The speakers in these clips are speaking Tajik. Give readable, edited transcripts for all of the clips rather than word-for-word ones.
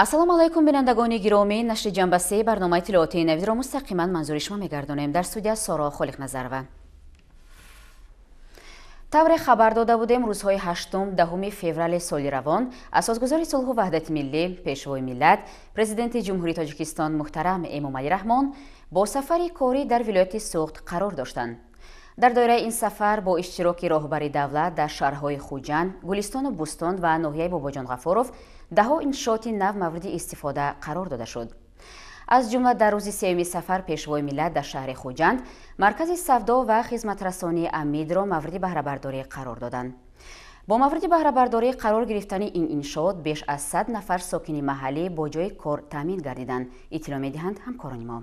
ассалому алайкум бинандагони гиромӣ, нашри ҷанбасии барномаи иттилоотии навидро мустақиман манзури шумо мегардонем. дар студия Сора Холиқназарова. тавре хабар дода будем рӯзҳои 8-10 феврали соли равон асосгузори сулҳу ваҳдати миллӣ, пешвои миллат, президенти ҷумҳурии Тоҷикистон муҳтарам Эмомалӣ Раҳмон бо сафари корӣ дар вилояти Суғд қарор доштанд. дар доираи ин сафар бо иштироки роҳбари давлат дар шаҳрҳои Хуҷанд, Гулистону Бӯстон ва ноҳияи Бобоҷон Ғафуров даҳо иншооти нав мавриди истифода қарор дода шуд. аз ҷумла дар рӯзи сеюми сафар пешвои миллат дар шаҳри Хуҷанд маркази савдо ва хизматрасонии Амидро мавриди баҳрабардорӣ қарор доданд. бо мавриди баҳрабардорӣ қарор гирифтани ин иншоот беш аз 100 нафар сокини маҳаллӣ бо ҷои кор таъмин гардиданд. иттилоъ медиҳанд ҳамкорони мо.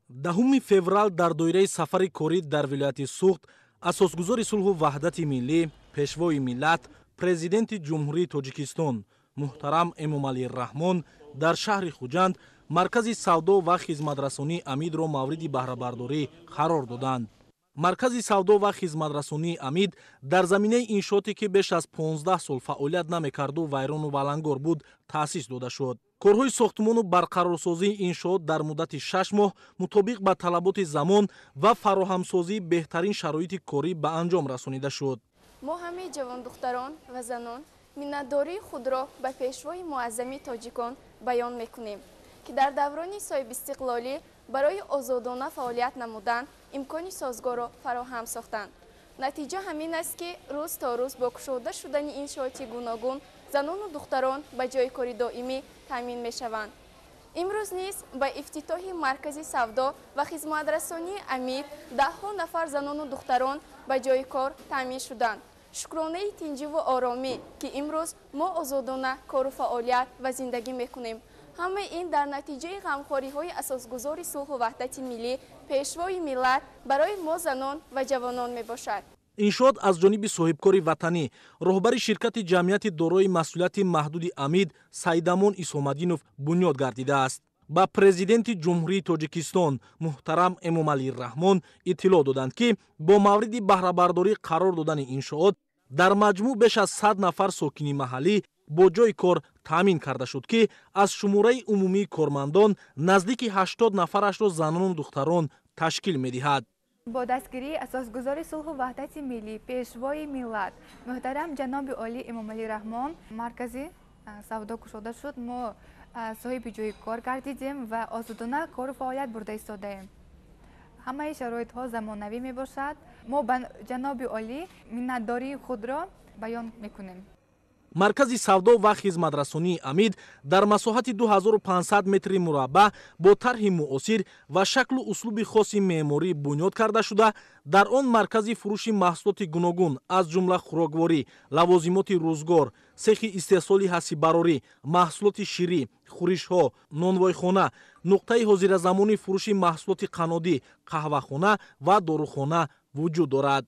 10 феврал дар доираи сафари корӣ дар вилояти Суғд асосгузори сулҳу ваҳдати миллӣ, пешвои миллат, президенти ҷумҳурии Тоҷикистон муҳтарам Эмомалӣ Раҳмон дар шаҳри Хуҷанд маркази савдо ва хизматрасонии Амидро мавриди баҳрабардорӣ қарор доданд. маркази савдо ва хизматрасонии Амид дар заминаи иншооте ки беш аз 15 сол фаъолият намекарду вайрону валангор буд таъсис дода шуд. корҳои сохтмону барқарорсозии иншоот дар муддати 6 моҳ мутобиқ ба талаботи замон ва фароҳамсозии беҳтарин шароити корӣ ба анҷом расонида шуд. мо ҳамаи ҷавондухтарон ва занон миннатдории худро ба пешвои муаззами тоҷикон баён мекунем, ки дар даврони соҳибистиқлолӣ барои озодона фаъолият намудан имкони созгорро фароҳам сохтанд. натиҷа ҳамин аст, ки рӯз то рӯз бо кушода шудани иншооти гуногун занону духтарон ба ҷои кори доимӣ таъмин мешаванд. имрӯз низ ба ифтитоҳи маркази савдо ва хизматрасонии Амид даҳҳо нафар занону духтарон ба ҷои кор таъмин шуданд. шукронаи тинҷиву оромӣ, ки имрӯз мо озодона кору фаъолият ва зиндагӣ мекунем. ҳамаи ин дар натиҷаи ғамхориҳои асосгузори сулҳу ваҳдати миллӣ, пешвои миллат барои мо занон ва ҷавонон мебошад. иншоот аз ҷониби соҳибкори ватанӣ, роҳбари ширкати ҷамъияти дорои масъулияти маҳдуди Амид Саидамон Исомаддинов бунёд гардидааст. ба президенти ҷумҳурии Тоҷикистон муҳтарам Эмомалӣ Раҳмон иттилоъ доданд, ки бо мавриди баҳрабардорӣ қарор додани иншоот дар маҷмӯъ беш аз 100 нафар сокини маҳаллӣ бо ҷои кор таъмин карда шуд, ки аз шумораи умумии кормандон наздики 80 нафарашро занону духтарон ташкил медиҳад. бо дастгирии асосгузори сулҳу ваҳдати миллӣ, пешвои миллат, муҳтарам ҷаноби Олӣ Эмомалӣ Раҳмон маркази савдо кушода шуд. мо соҳиби ҷои кор гардидем ва озодона кору фаъолият бурда истодаем. ҳамаи шароитҳо замонавӣ мебошад. мо ба ҷаноби Олӣ миннатдории худро баён мекунем. маркази савдо ва хизматрасонии Амид дар масоҳати 2500 метри мураббаъ бо тарҳи муосир ва шаклу услуби хоси меъморӣ бунёд карда шуда, дар он маркази фурӯши маҳсулоти гуногун аз ҷумла хӯрокворӣ, лавозимоти рӯзгор, сехи истеҳсоли ҳасиббарорӣ, маҳсулоти ширӣ, хӯришҳо, нонвойхона, нуқтаи ҳозиразамони фурӯши маҳсулоти қаннодӣ, қаҳвахона ва дорухона вуҷуд дорад.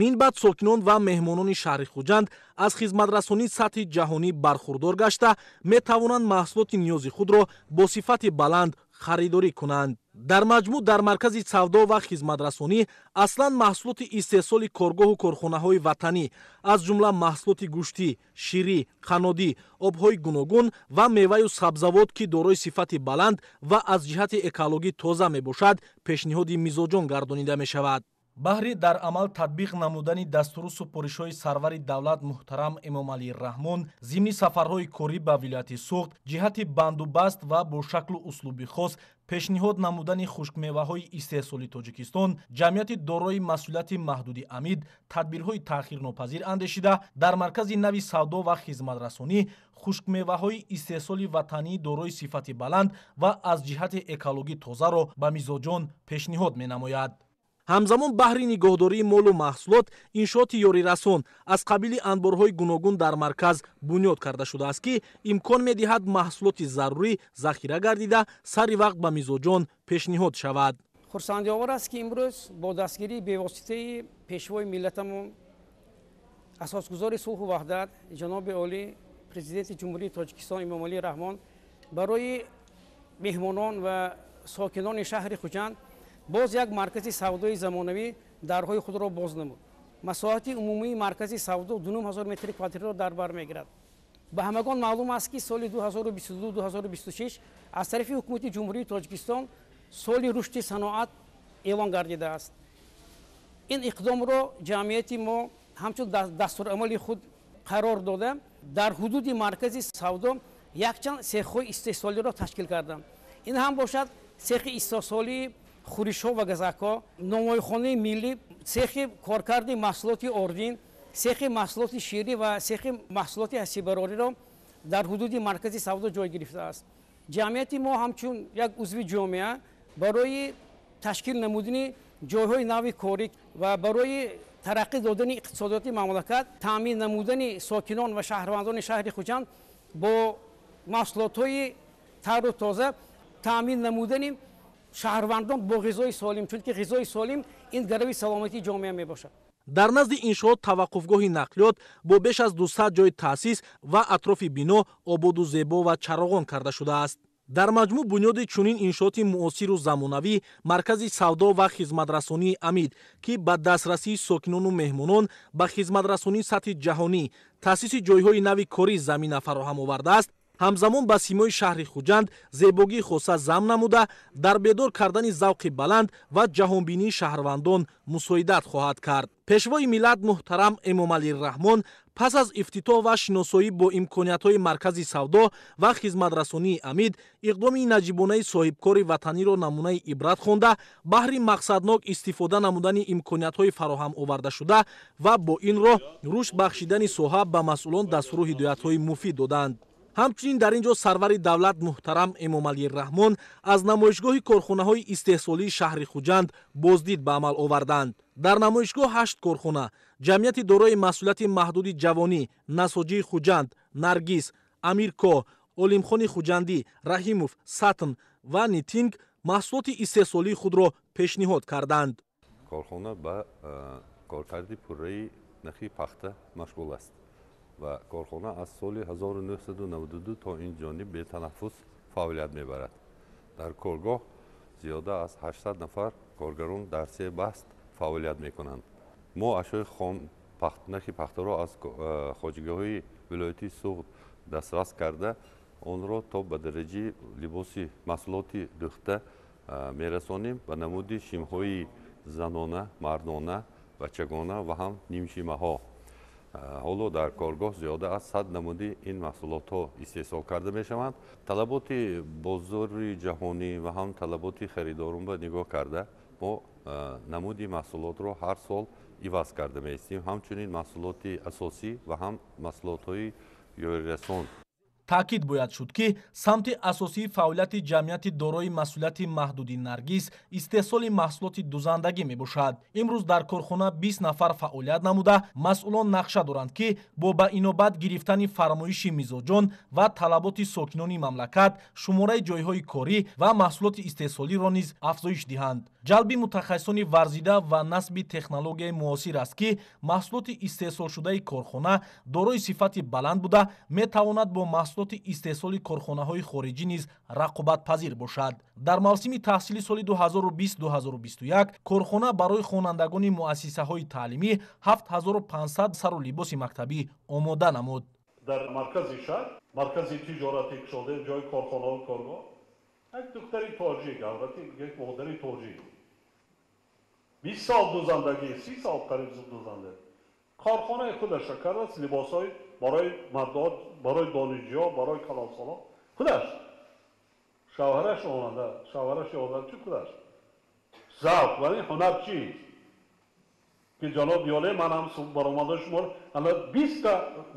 минбаъд сокинон ва меҳмонони шаҳри Хуҷанд аз хизматрасонии сатҳи ҷаҳонӣ бархурдор гашта метавонанд маҳсулоти ниёзи худро бо сифати баланд харидорӣ кунанд. дар маҷмӯъ дар маркази савдо ва хизматрасонӣ аслан маҳсулоти истеҳсоли коргоҳу корхонаҳои ватанӣ аз ҷумла маҳсулоти гӯштӣ, ширӣ, қаннодӣ, обҳои гуногун ва меваю сабзавот, ки дорои сифати баланд ва аз ҷиҳати экологӣ тоза мебошад, пешниҳоди мизоҷон гардонида мешавад. баҳри дар амал татбиқ намудани дастуру супоришҳои сарвари давлат муҳтарам Эмомалӣ Раҳмон зимни сафарҳои корӣ ба вилояти Суғд ҷиҳати бандубаст ва бо шаклу услуби хос пешниҳод намудани хушкмеваҳои истеҳсоли Тоҷикистон, ҷамъияти дорои масъулияти маҳдуди Амид тадбирҳои таъхирнопазир андешида дар маркази нави савдо ва хизматрасонӣ хушкмеваҳои истеҳсоли ватании дорои сифати баланд ва аз ҷиҳати экологӣ тозаро ба мизоҷон пешниҳод менамояд. ҳамзамон баҳри нигоҳдории молу маҳсулот иншооти ёрирасон аз қабили анборҳои гуногун дар марказ бунёд карда шудааст, ки имкон медиҳад маҳсулоти зарурӣ захира гардида сари вақт ба мизоҷон пешниҳод шавад. хурсандиовар аст, ки имрӯз бо дастгирии бевоситаи пешвои миллатамон асосгузори сулҳу ваҳдат ҷаноби Олӣ президенти ҷумҳурии Тоҷикистон Эмомалӣ Раҳмон барои меҳмонон ва сокинони шаҳри Хуҷанд боз як маркази савдои замонавӣ дарҳои худро боз намуд. масоҳати умумии маркази савдо 2000 метри квадратро дар бар мегирад. ба ҳамагон маълум аст ки соли 2022-2026 аз тарафи ҳукумати ҷумҳурии тоҷикистон соли рушди саноат эълон гардидааст. ин иқдомро ҷамъияти мо ҳамчун дастурамали худ қарор дода дар ҳудуди маркази савдо якчанд сехҳои истеҳсолиро ташкил кардам. ин ҳам бошад сехи истеҳсолии хӯришҳо ва газакҳо, номоихонаи миллӣ, сехи коркарди маҳсулоти ордин, сехи маҳсулоти ширӣ ва сехи маҳсулоти ҳастибарориро дар ҳудуди маркази савдо ҷой гирифтааст. ҷамъияти мо ҳамчун як узви ҷомеа барои ташкил намудани ҷойҳои нави корӣ ва барои тараққӣ додани иқтисодиёти мамлакат, таъмин намудани сокинон ва шаҳрвандони шаҳри Хуҷанд бо маҳсулотҳои тару тоза, таъмин намудани шаҳрвандон бо ғизои солим, чунки ғизои солим ин гарави саломатии ҷомеа мебошад. дар назди иншоот таваққуфгоҳи нақлиёт бо беш аз 200 ҷои таъсис ва атрофи бино ободу зебо ва чароғон карда шудааст. дар маҷмӯъ бунёди чунин иншооти муосиру замонавӣ маркази савдо ва хизматрасонии амид ки ба дастрасии сокинону меҳмонон ба хизматрасонии сатҳи ҷаҳонӣ таъсиси ҷойҳои нави корӣ замина фароҳам овардааст, ҳамзамон ба симои шаҳри Хуҷанд зебогии хоса замъ намуда дар бедор кардани завқи баланд ва ҷаҳонбинии шаҳрвандон мусоидат хоҳад кард. пешвои миллат муҳтарам Эмомалӣ Раҳмон пас аз ифтитоҳ ва шиносоӣ бо имкониятҳои маркази савдо ва хизматрасонии амид иқдоми наҷибонаи соҳибкори ватаниро намунаи ибрат хонда баҳри мақсаднок истифода намудани имкониятҳои фароҳам овардашуда ва бо ин роҳ рушд бахшидани соҳа ба масъулон дастуру ҳидоятҳои муфид доданд. ҳамчунин дар ин ҷо сарвари давлат муҳтарам Эмомалӣ Раҳмон аз намоишгоҳи корхонаҳои истеҳсолии шаҳри Хуҷанд боздид ба амал оварданд. дар намоишгоҳ 8 корхона ҷамъияти дорои масъулияти маҳдуди ҷавонӣ, Насоҷии Хуҷанд, Наргиз, Амиркоҳ, Олимхони Хуҷандӣ, Раҳимов, Сатн ва Нитинг маҳсулоти истеҳсолии худро пешниҳод карданд. корхона ба коркарди пурраи нахи пахта машғул аст ва корхона аз соли 1992 то ин ҷониб бетанаффус фаъолият мебарад. дар коргоҳ зиёда аз 800 нафар коргарон дар 3 баст фаъолият мекунанд. мо ашёи нахи пахтаро аз хоҷигоҳои вилояти Суғд дастрас карда онро то ба дараҷаи либоси маҳсулоти духта мерасонем ба намуди шимҳои занона, мардона, бачагона ва ҳам нимшимаҳо. ҳоло дар коргоҳ зиёда аз 100 намуди ин маҳсулотҳо истеҳсол карда мешаванд. талаботи бозори ҷаҳонӣ ва ҳам талаботи харидорон ба нигоҳ карда мо намуди маҳсулотро ҳар сол иваз карда меистем, ҳамчунин маҳсулоти асосӣ ва ҳам маҳсулотҳои ёрирасон. таъкид бояд шуд ки самти асосии фаъолияти ҷамъияти дорои масъулияти маҳдуди Наргиз истеҳсоли маҳсулоти дузандагӣ мебошад. имрӯз дар корхона 20 нафар фаъолият намуда масъулон нақша доранд ки бо ба инобат гирифтани фармоиши мизоҷон ва талаботи сокинони мамлакат шумораи ҷойҳои корӣ ва маҳсулоти истеҳсолиро низ афзоиш диҳанд. ҷалби мутахассисони варзида ва насби технологияи муосир аст ки маҳсулоти истеҳсолшудаи корхона дорои сифати баланд буда метавонад бо маҳсулоти истеҳсоли корхонаҳои хориҷӣ низ рақобатпазир бошад. дар мавсими таҳсилии соли 2020-2021 корхона барои хонандагони муассисаҳои таълимӣ 7500 сару либоси мактабӣ омода намуд. дар маркази шаҳр, маркази тиҷорати кушода ҷои корхонаҳои коргоҳ як духтари тоҷик, албатта як модари тоҷик 20 сол дузандагӣ, 30 сол қариб дузандагӣ корхонаи худаш кардаст, либосҳои барои мардон, барои донишҷӯён, барои калонсолон худаш, шавҳараш онанда, шавҳараши оданчи худаш завқ, вале ҳунар чист ки ҷаноб ёле ман ҳам баромада шумо ана 20 та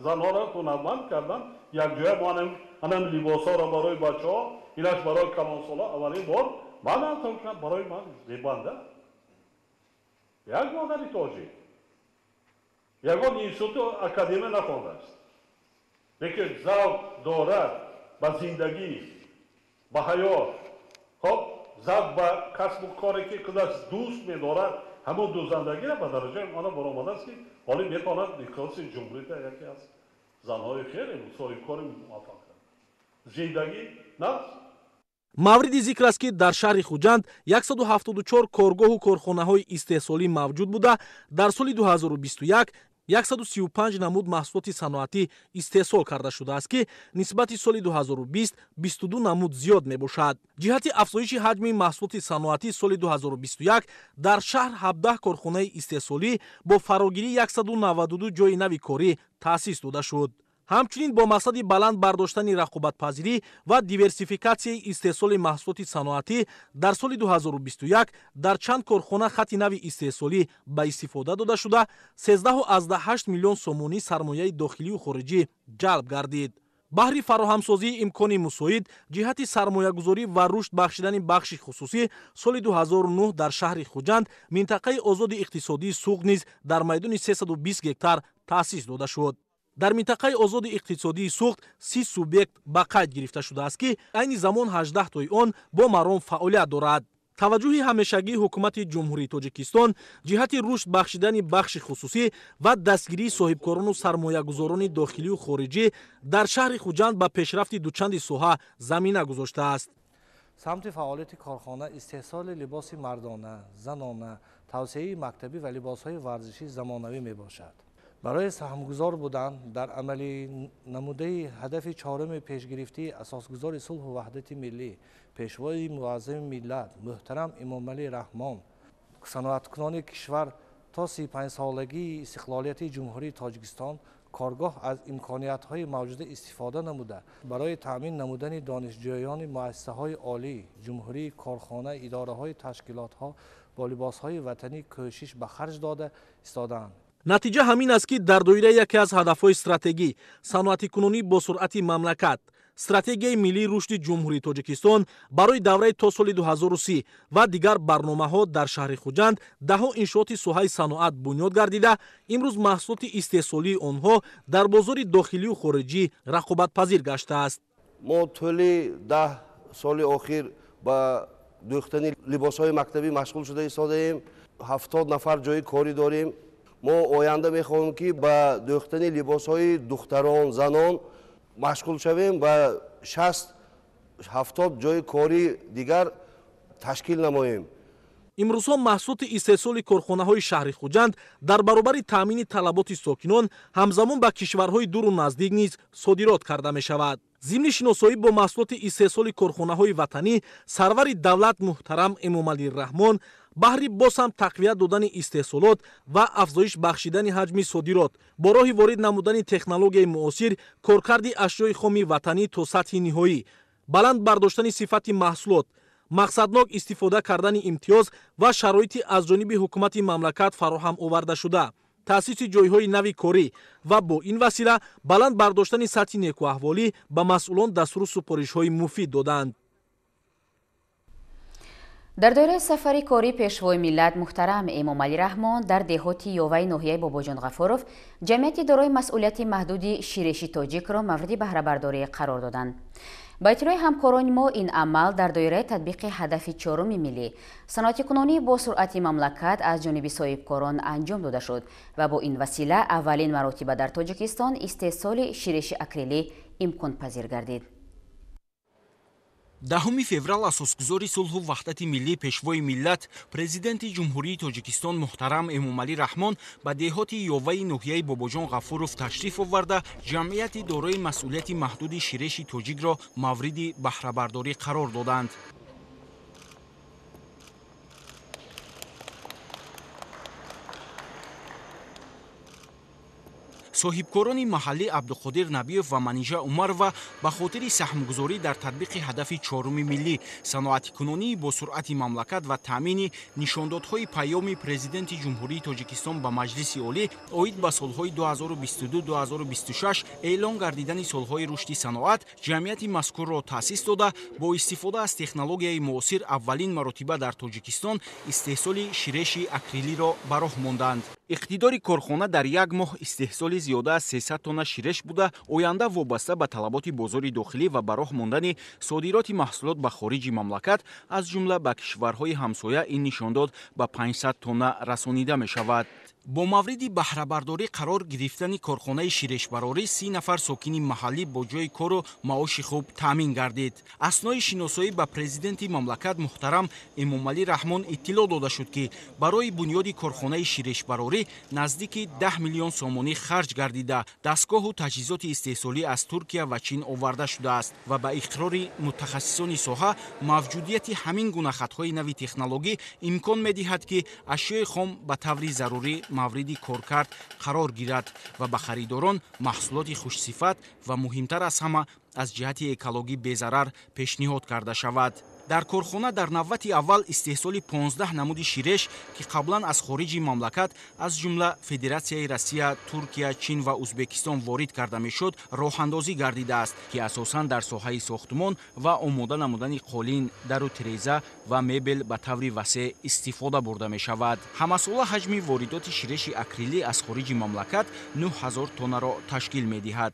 занҳоро ҳунарманд кардам, якҷоя манам анам либосҳоро барои бачаҳо, инаш барои калонсолон аввалин бор ман ҳам барои ман зебанда як модари тоҷик ягон институту академия нафондааст, лекин завқ дорад ба зиндагӣ, ба ҳаёт, хоб завқ ба касбу коре ки худаш дӯст медорад, ҳамон дӯзандагиро ба дараҷаи ona баромадааст ки ҳолӣ метавонад иқтисоди ҷумҳурия яке аз занҳои хеле соҳибкори муваффақ аст. Зиндагӣ наст. мавриди зикр аст ки дар шаҳри Хуҷанд 174 коргоҳу корхонаҳои истеҳсолӣ мавҷуд буда дар соли 2021 135 намуд маҳсулоти саноатӣ истеҳсол карда шудааст ки нисбати соли 2020 22 намуд зиёд мебошад. ҷиҳати афзоиши ҳаҷми маҳсулоти саноатӣ соли 2021 дар шаҳр 17 корхонаи истеҳсолӣ бо фарогирии 192 ҷойи нави корӣ таъсис дода шуд. ҳамчунин бо мақсади баланд бардоштани рақобатпазирӣ ва диверсификатсияи истеҳсоли маҳсулоти саноатӣ дар соли 2021 дар чанд корхона хатти нави истеҳсолӣ ба истифода дода шуда 13,8 миллион сомонӣ сармояи дохилию хориҷӣ ҷалб гардид. баҳри фароҳамсозии имкони мусоид ҷиҳати сармоягузорӣ ва рушд бахшидани бахши хусусӣ соли 2009 дар шаҳри хуҷанд минтақаи озоди иқтисодии суғд низ дар майдони 320 гектар таъсис дода шуд. дар минтақаи озоди иқтисодии суғд 30 субъект ба қайд гирифта шудааст ки айни замон 18 тои он бо маром фаъолият дорад. таваҷҷӯҳи ҳамешагии ҳукумати ҷумҳурии тоҷикистон ҷиҳати рушд бахшидани бахши хусусӣ ва дастгирии соҳибкорону сармоягузорони дохилию хориҷӣ дар шаҳри хуҷанд ба пешрафти дучанди соҳа замина гузоштааст. самти фаъолияти корхона истеҳсоли либоси мардона, занона, тавсеяи мактабӣ ва либосҳои варзишӣ замонавӣ мебошад. барои саҳмгузор будан дар амалӣ намудаи ҳадафи чоруми пешгирифтии асосгузори сулҳу ваҳдати миллӣ, пешвои муаззами миллат муҳтарам Эмомалӣ Раҳмон, саноаткунони кишвар то 35-солагии истиқлолияти ҷумҳурии Тоҷикистон коргоҳ аз имкониятҳои мавҷуда истифода намуда барои таъмин намудани донишҷӯёни муассисаҳои олӣ, ҷумҳурӣ, корхона, идораҳои ташкилотҳо бо либосҳои ватанӣ кӯшиш ба харҷ дода истодаанд. натиҷа ҳамин аст ки дар доираи яке аз ҳадафҳои стратегӣ саноатикунонӣ бо суръати мамлакат, стратегияи миллии рушди ҷумҳурии Тоҷикистон барои давраи то соли 2030 ва дигар барномаҳо дар шаҳри Хуҷанд даҳо иншооти соҳаи саноат бунёд гардида, имрӯз маҳсулоти истеҳсолии онҳо дар бозори дохилию хориҷӣ рақобатпазир гаштааст. мо тӯли 10 соли охир ба дӯхтани либосҳои мактабӣ машғул шуда истодаем. 70 нафар ҷойи корӣ дорем. мо оянда мехоҳем ки ба дӯхтани либосҳои духтарон, занон машғул шавем ва 60-70 ҷойи кори дигар ташкил намоем. имрӯзҳо маҳсулоти истеҳсоли корхонаҳои шаҳри Хуҷанд дар баробари таъмини талаботи сокинон ҳамзамон ба кишварҳои дуру наздик низ содирот карда мешавад. зимни шиносоӣ бо маҳсулоти истеҳсоли корхонаҳои ватанӣ сарвари давлат муҳтарам Эмомалӣ Раҳмон баҳри боз ҳам тақвият додани истеҳсолот ва афзоиш бахшидани ҳаҷми содирот бо роҳи ворид намудани технологияи муосир, коркарди ашёи хоми ватанӣ то сатҳи ниҳоӣ, баланд бардоштани сифати маҳсулот, мақсаднок истифода кардани имтиёз ва шароити аз ҷониби ҳукумати мамлакат фароҳам оварда шуда, таъсиси ҷойҳои нави корӣ ва бо ин васила баланд бардоштани сатҳи некуаҳволӣ ба масъулон дастуру супоришҳои муфид доданд. дар доираи сафари кори пешвои миллат муҳтарам Эмомалӣ Раҳмон дар деҳоти ёваи ноҳияи Бобоҷон Ғафуров ҷамъияти дорои масъулияти маҳдуди Ширеши тоҷикро мавриди баҳрабардорӣ қарор доданд. ба иттилои ҳамкорони мо ин амал дар доираи татбиқи ҳадафи чоруми миллӣ саноатикунонӣ бо суръати мамлакат аз ҷониби соҳибкорон анҷом дода шуд ва бо ин васила аввалин маротиба дар Тоҷикистон истеҳсоли ширеши акрилӣ имконпазир гардид. 10 феврал асосгузори сулҳу ваҳдати миллӣ пешвои миллат президенти ҷумҳурии Тоҷикистон муҳтарам Эмомалӣ Раҳмон ба деҳоти ёваи ноҳияи Бобоҷон Ғафуров ташриф оварда ҷамъияти дорои масъулияти маҳдуди Ширеши тоҷикро мавриди баҳрабардорӣ қарор доданд. соҳибкорони маҳаллӣ Абдуқодир Набиев ва Манижа Умарова ба хотири саҳмгузорӣ дар татбиқи ҳадафи чоруми миллӣ, саноатикунонии бо суръати мамлакат ва таъмини нишондодҳои паёми президенти ҷумҳурии Тоҷикистон ба Маҷлиси олӣ оид ба солҳои 2022-2026 эълон гардидани солҳои рушди саноат, ҷамъияти мазкурро таъсис дода бо истифода аз технологияи муосир аввалин маротиба дар Тоҷикистон истеҳсоли ширеши акрилиро ба роҳ монданд. иқтидори корхона дар як моҳ истеҳсоли зиёда аз 300 тонна ширеш буда, оянда вобаста ба талаботи бозори дохилӣ ва ба роҳ мондани содироти маҳсулот ба хориҷи мамлакат, аз ҷумла ба кишварҳои ҳамсоя ин нишондод ба 500 тонна расонида мешавад. бо мавриди баҳрабардорӣ қарор гирифтани корхонаи ширешбарорӣ 30 нафар сокини маҳаллӣ бо ҷои кору маоши хуб таъмин гардид. Аснои шиносоӣ ба президенти мамлакат муҳтарам Эмомалӣ Раҳмон иттилоъ дода шуд ки барои бунёди корхонаи ширешбарорӣ наздики 10 миллион сомонӣ харҷ гардида дастгоҳу таҷҳизоти истеҳсолӣ аз Туркия ва Чин оварда шудааст ва ба иқрори мутахассисони соҳа мавҷудияти ҳамин гуна хатҳои нави технологӣ имкон медиҳад ки ашёи хом ба таври зарурӣ мавриди коркард қарор гирад ва ба харидорон маҳсулоти хушсифат ва муҳимтар аз ҳама аз ҷиҳати экологӣ безарар пешниҳод карда шавад. дар корхона дар навбати аввал истеҳсоли 15 намуди ширеш ки қаблан аз хориҷи мамлакат аз ҷумла Федератсияи Россия, Туркия, Чин ва Узбекистон ворид карда мешуд, роҳандозӣ гардидааст ки асосан дар соҳаи сохтумон ва омода намудани қолин, дару тиреза ва мебел ба таври васеъ истифода бурда мешавад. ҳамасола ҳаҷми воридоти ширеши акрилӣ аз хориҷи мамлакат 9000 тоннаро ташкил медиҳад.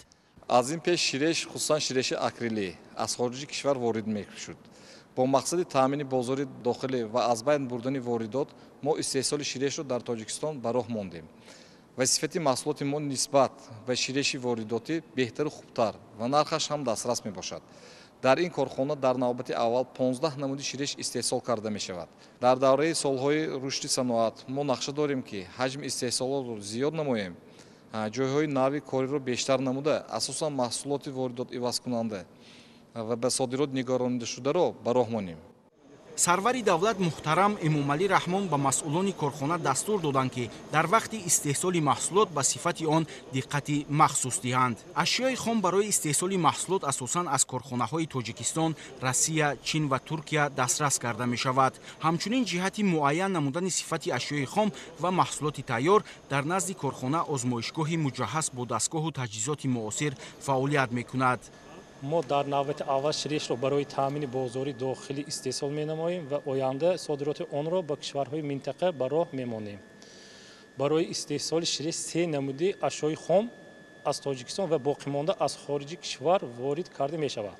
аз ин пеш ширеш, хусусан ширеши акрилӣ аз хориҷи кишвар ворид мешуд. бо мақсади таъмини бозори дохилӣ ва аз байн бурдани воридот мо истеҳсоли ширешро дар Тоҷикистон ба роҳ мондем ва сифати маҳсулоти мо нисбат ба ширеши воридотӣ беҳтару хубтар ва нархаш ҳам дастрас мебошад. дар ин корхона дар навбати аввал 15 намуди ширеш истеҳсол карда мешавад. дар давраи солҳои рушди саноат мо нақша дорем ки ҳаҷми истеҳсолотро зиёд намоем, ҷойҳои нави кориро бештар намуда асосан маҳсулоти воридот ивазкунанда ва ба содирот нигаронидашударо ба роҳ монем. сарвари давлат муҳтарам Эмомалӣ Раҳмон ба масъулони корхона дастур доданд ки дар вақти истеҳсоли маҳсулот ба сифати он диққати махсус диҳанд. ашёи хом барои истеҳсоли маҳсулот асосан аз корхонаҳои Тоҷикистон, Россия, Чин ва Туркия дастрас карда мешавад. ҳамчунин ҷиҳати муайян намудани сифати ашёи хом ва маҳсулоти тайёр дар назди корхона озмоишгоҳи муҷаҳҳаз бо дастгоҳу таҷҳизоти муосир фаъолият мекунад. мо дар навбати аввал ширешро барои таъмини бозори дохилӣ истеҳсол менамоем ва оянда содироти онро ба кишварҳои минтақа ба роҳ мемонем. барои истеҳсоли ширеш 3 намуди ашёи хом аз Тоҷикистон ва боқимонда аз хориҷи кишвар ворид карда мешавад.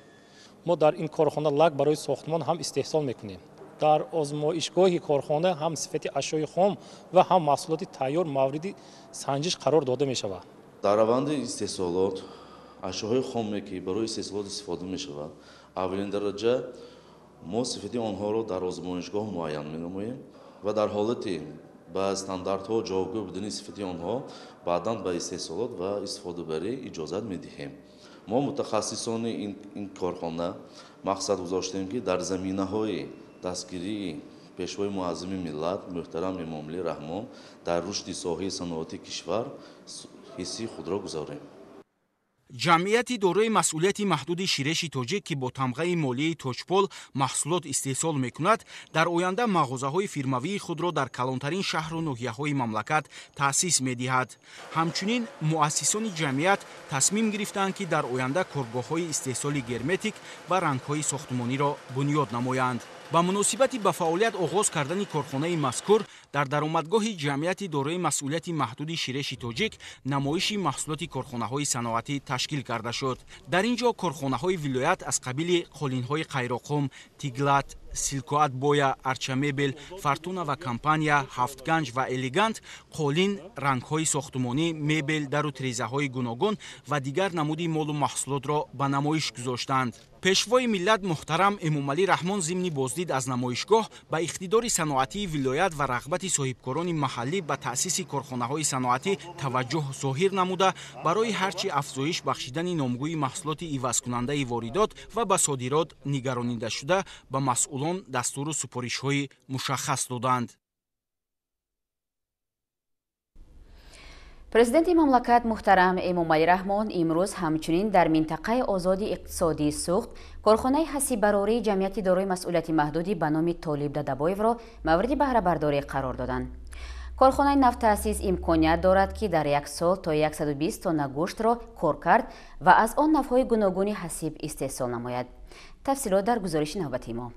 мо дар ин корхона лак барои сохтмон ҳам истеҳсол мекунем. дар озмоишгоҳи корхона ҳам сифати ашёи хом ва ҳам маҳсулоти тайёр мавриди санҷиш қарор дода мешавад. дар раванди истеҳсолот ашёҳои хоме ки барои истеҳсолот истифода мешавад, аввалин дараҷа мо сифати онҳоро дар озмоишгоҳ муайян менамоем ва дар ҳолати ба стандартҳо ҷавобгӯ будани сифати онҳо баъдан ба истеҳсолот ва истифодабарӣ иҷозат медиҳем. мо мутахассисони ин корхона мақсад гузоштем ки дар заминаҳои дастгирии пешвои муаззими миллат муҳтарам Эмомалӣ Раҳмон дар рушди соҳаи саноати кишвар ҳисси худро гузорем. ҷамъияти дорои масъулияти маҳдуди ширеши тоҷик ки бо тамғаи молияи Тоҷпол маҳсулот истеҳсол мекунад, дар оянда мағозаҳои фирмавии худро дар калонтарин шаҳру ноҳияҳои мамлакат таъсис медиҳад. ҳамчунин муассисони ҷамъият тасмим гирифтанд ки дар оянда коргоҳҳои истеҳсоли герметик ва рангҳои сохтумониро бунёд намоянд. ба муносибати ба фаъолият оғоз кардани корхонаи мазкур дар даромадгоҳи ҷамъияти дорои масъулияти маҳдуди ширеши тоҷик намоиши маҳсулоти корхонаҳои саноатӣ ташкил карда шуд. дар ин ҷо корхонаҳои вилоят аз қабили қолинҳои қайроқум, Тиглат, Силкоат Боя, Арчамебел, Фортуна ва компания, Ҳафтганҷ ва Элегант қолин, рангҳои сохтумонӣ, мебел, дару тирезаҳои гуногун ва дигар намуди молу маҳсулотро ба намоиш гузоштанд. пешвои миллат муҳтарам Эмомалӣ Раҳмон зимни боздид аз намоишгоҳ ба иқтидори саноатии вилоят ва рағбати соҳибкорони маҳаллӣ ба таъсиси корхонаҳои саноатӣ таваҷҷӯҳ зоҳир намуда барои ҳарчи афзоиш бахшидани номгӯи маҳсулоти ивазкунандаи воридот ва ба содирот нигаронидашуда ба масъулон дастуру супоришҳои мушаххас доданд. президенти мамлакат муҳтарам Эмомалӣ Раҳмон имрӯз ҳамчунин дар минтақаи озоди иқтисодии суғд корхонаи ҳасиббарории ҷамъияти дорои масъулияти маҳдудӣ ба номи Толиб Дадабоевро мавриди баҳрабардорӣ қарор доданд. корхонаи нафтаъсис имконият дорад ки дар як сол то 120 тонна гӯштро кор кард ва аз он навъҳои гуногуни ҳасиб истеҳсол намояд. тафсилот дар гузориши навбатии мо.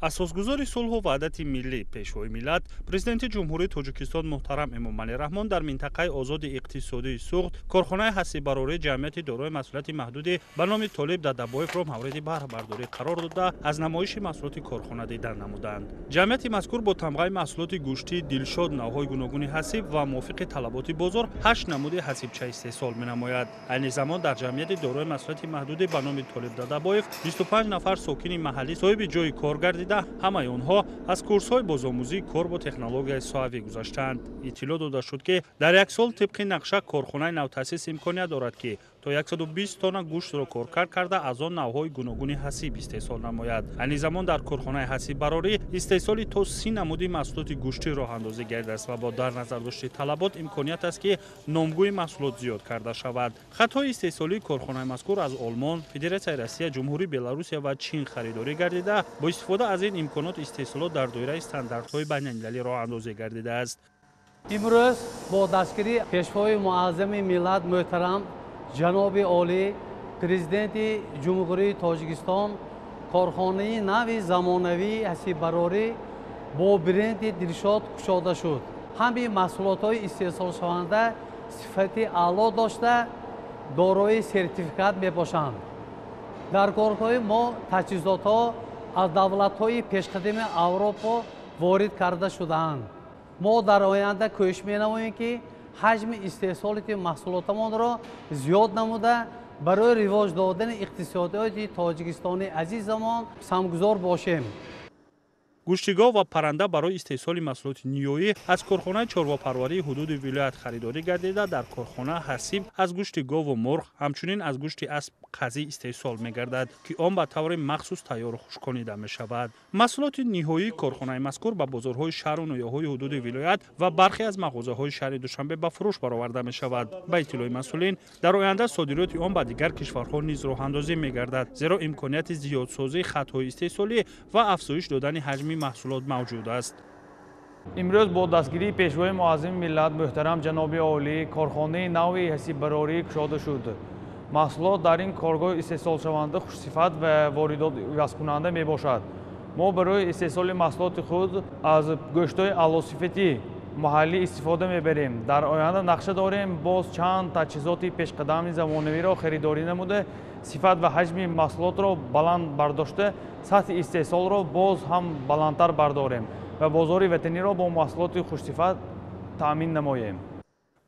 асосгузори сулҳу ваҳдати миллӣ пешвои миллат президенти ҷумҳурии тоҷикистон муҳтарам эмомалӣ раҳмон дар минтақаи озоди иқтисодии суғд корхонаи ҳасиббарории ҷамъияти дорои масъулияти маҳдуде ба номи Толиб Дадабоевро мавриди баҳрабардорӣ қарор дода аз намоиши маҳсулоти корхона дидан намуданд. ҷамъияти мазкур бо тамғаи маҳсулоти гӯшти, дилшод, навъҳои гуногуни ҳасиб ва мувофиқи талаботи бозор 8 намуди ҳасибча истеҳсол менамояд. айни замон дар ҷамъияти дорои масъулияти маҳдуде ба номи Толиб Дадабоев 25 нафар сокини маҳаллӣ соҳиби ҷои кор гардида ҳамаи онҳо аз курсҳои бозомӯзии кор бо технологияи соавӣ гузаштанд. иттилоъ дода шуд ки дар як сол тибқи нақша корхонаи навтаъсис имконият дорад ки то 120 тонна гӯштро коркар карда аз он навъҳои гуногуни ҳасиб истеҳсол намояд. айни замон дар корхонаи ҳасиббарорӣ истеҳсоли то 30 намуди маҳсулоти гӯштӣ роҳандозӣ гардидааст ва бо дар назар доштани талабот имконият аст ки номгӯи маҳсулот зиёд карда шавад. хатҳои истеҳсолии корхонаи мазкур аз Олмон, Федератсияи Россия, Ҷумҳурии Беларусия ва Чин харидорӣ гардида бо истифода аз ин имконот истеҳсолот дар доираи стандартҳои байналмилалӣ роҳандозӣ гардидааст. имрӯз бо дастгирии пешвои муаззами миллат муҳтарам ҷаноби олӣ президенти ҷумҳурии тоҷикистон корхонаи нави замонавии ҳасиббарорӣ бо бренди дилшод кушода шуд. ҳамаи маҳсулотҳои истеҳсолшаванда сифати аъло дошта дорои сертификат мебошанд. дар корхонаи мо таҷҳизотҳо аз давлатҳои пешқадими Аврупо ворид карда шудаанд. мо дар оянда кӯшиш менамоем ки ҳаҷми истеҳсолати маҳсулотамонро зиёд намуда барои ривоҷ додани иқтисодиёти тоҷикистони азизамон самгузор бошем. гӯшти гов ва парранда барои истеҳсоли маҳсулоти ниҳоӣ аз корхонаи чорвапарварии ҳудуди вилоят харидорӣ гардида дар корхона ҳасиб аз гӯшти гову мурғ ҳамчунин аз гӯшти асп қазӣ истеҳсол мегардад ки он ба таври махсус тайёру хушконида мешавад. маҳсулоти ниҳоии корхонаи мазкур ба бозорҳои шаҳру ноҳияҳои ҳудуди вилоят ва бархе аз мағозаҳои шаҳри Душанбе ба фурӯш бароварда мешавад. ба иттилои масъулин дар оянда содироти он ба дигар кишварҳо низ роҳандозӣ мегардад, зеро имконияти зиёдсозии хатҳои истеҳсолӣ ва афзоиш додани ҳаҷми маҳсулот мавҷуд аст. имрӯз бо дастгирии пешвои муаззами миллат муҳтарам ҷаноби олӣ корхонаи нави ҳасиббарорӣ кушода шуд. маҳсулот дар ин коргоҳ истеҳсолшаванда хушсифат ва воридот ивазкунанда мебошад. мо барои истеҳсоли маҳсулоти худ аз гӯштҳои аълосифати маҳаллӣ истифода мебарем. дар оянда нақша дорем боз чанд таҷҳизоти пешқадами замонавиро харидорӣ намуда сифат ва ҳаҷми маҳсулотро баланд бардошта сатҳи истеҳсолро боз ҳам баландтар бардорем ва бозори ватаниро бо маҳсулоти хушсифат таъмин намоем.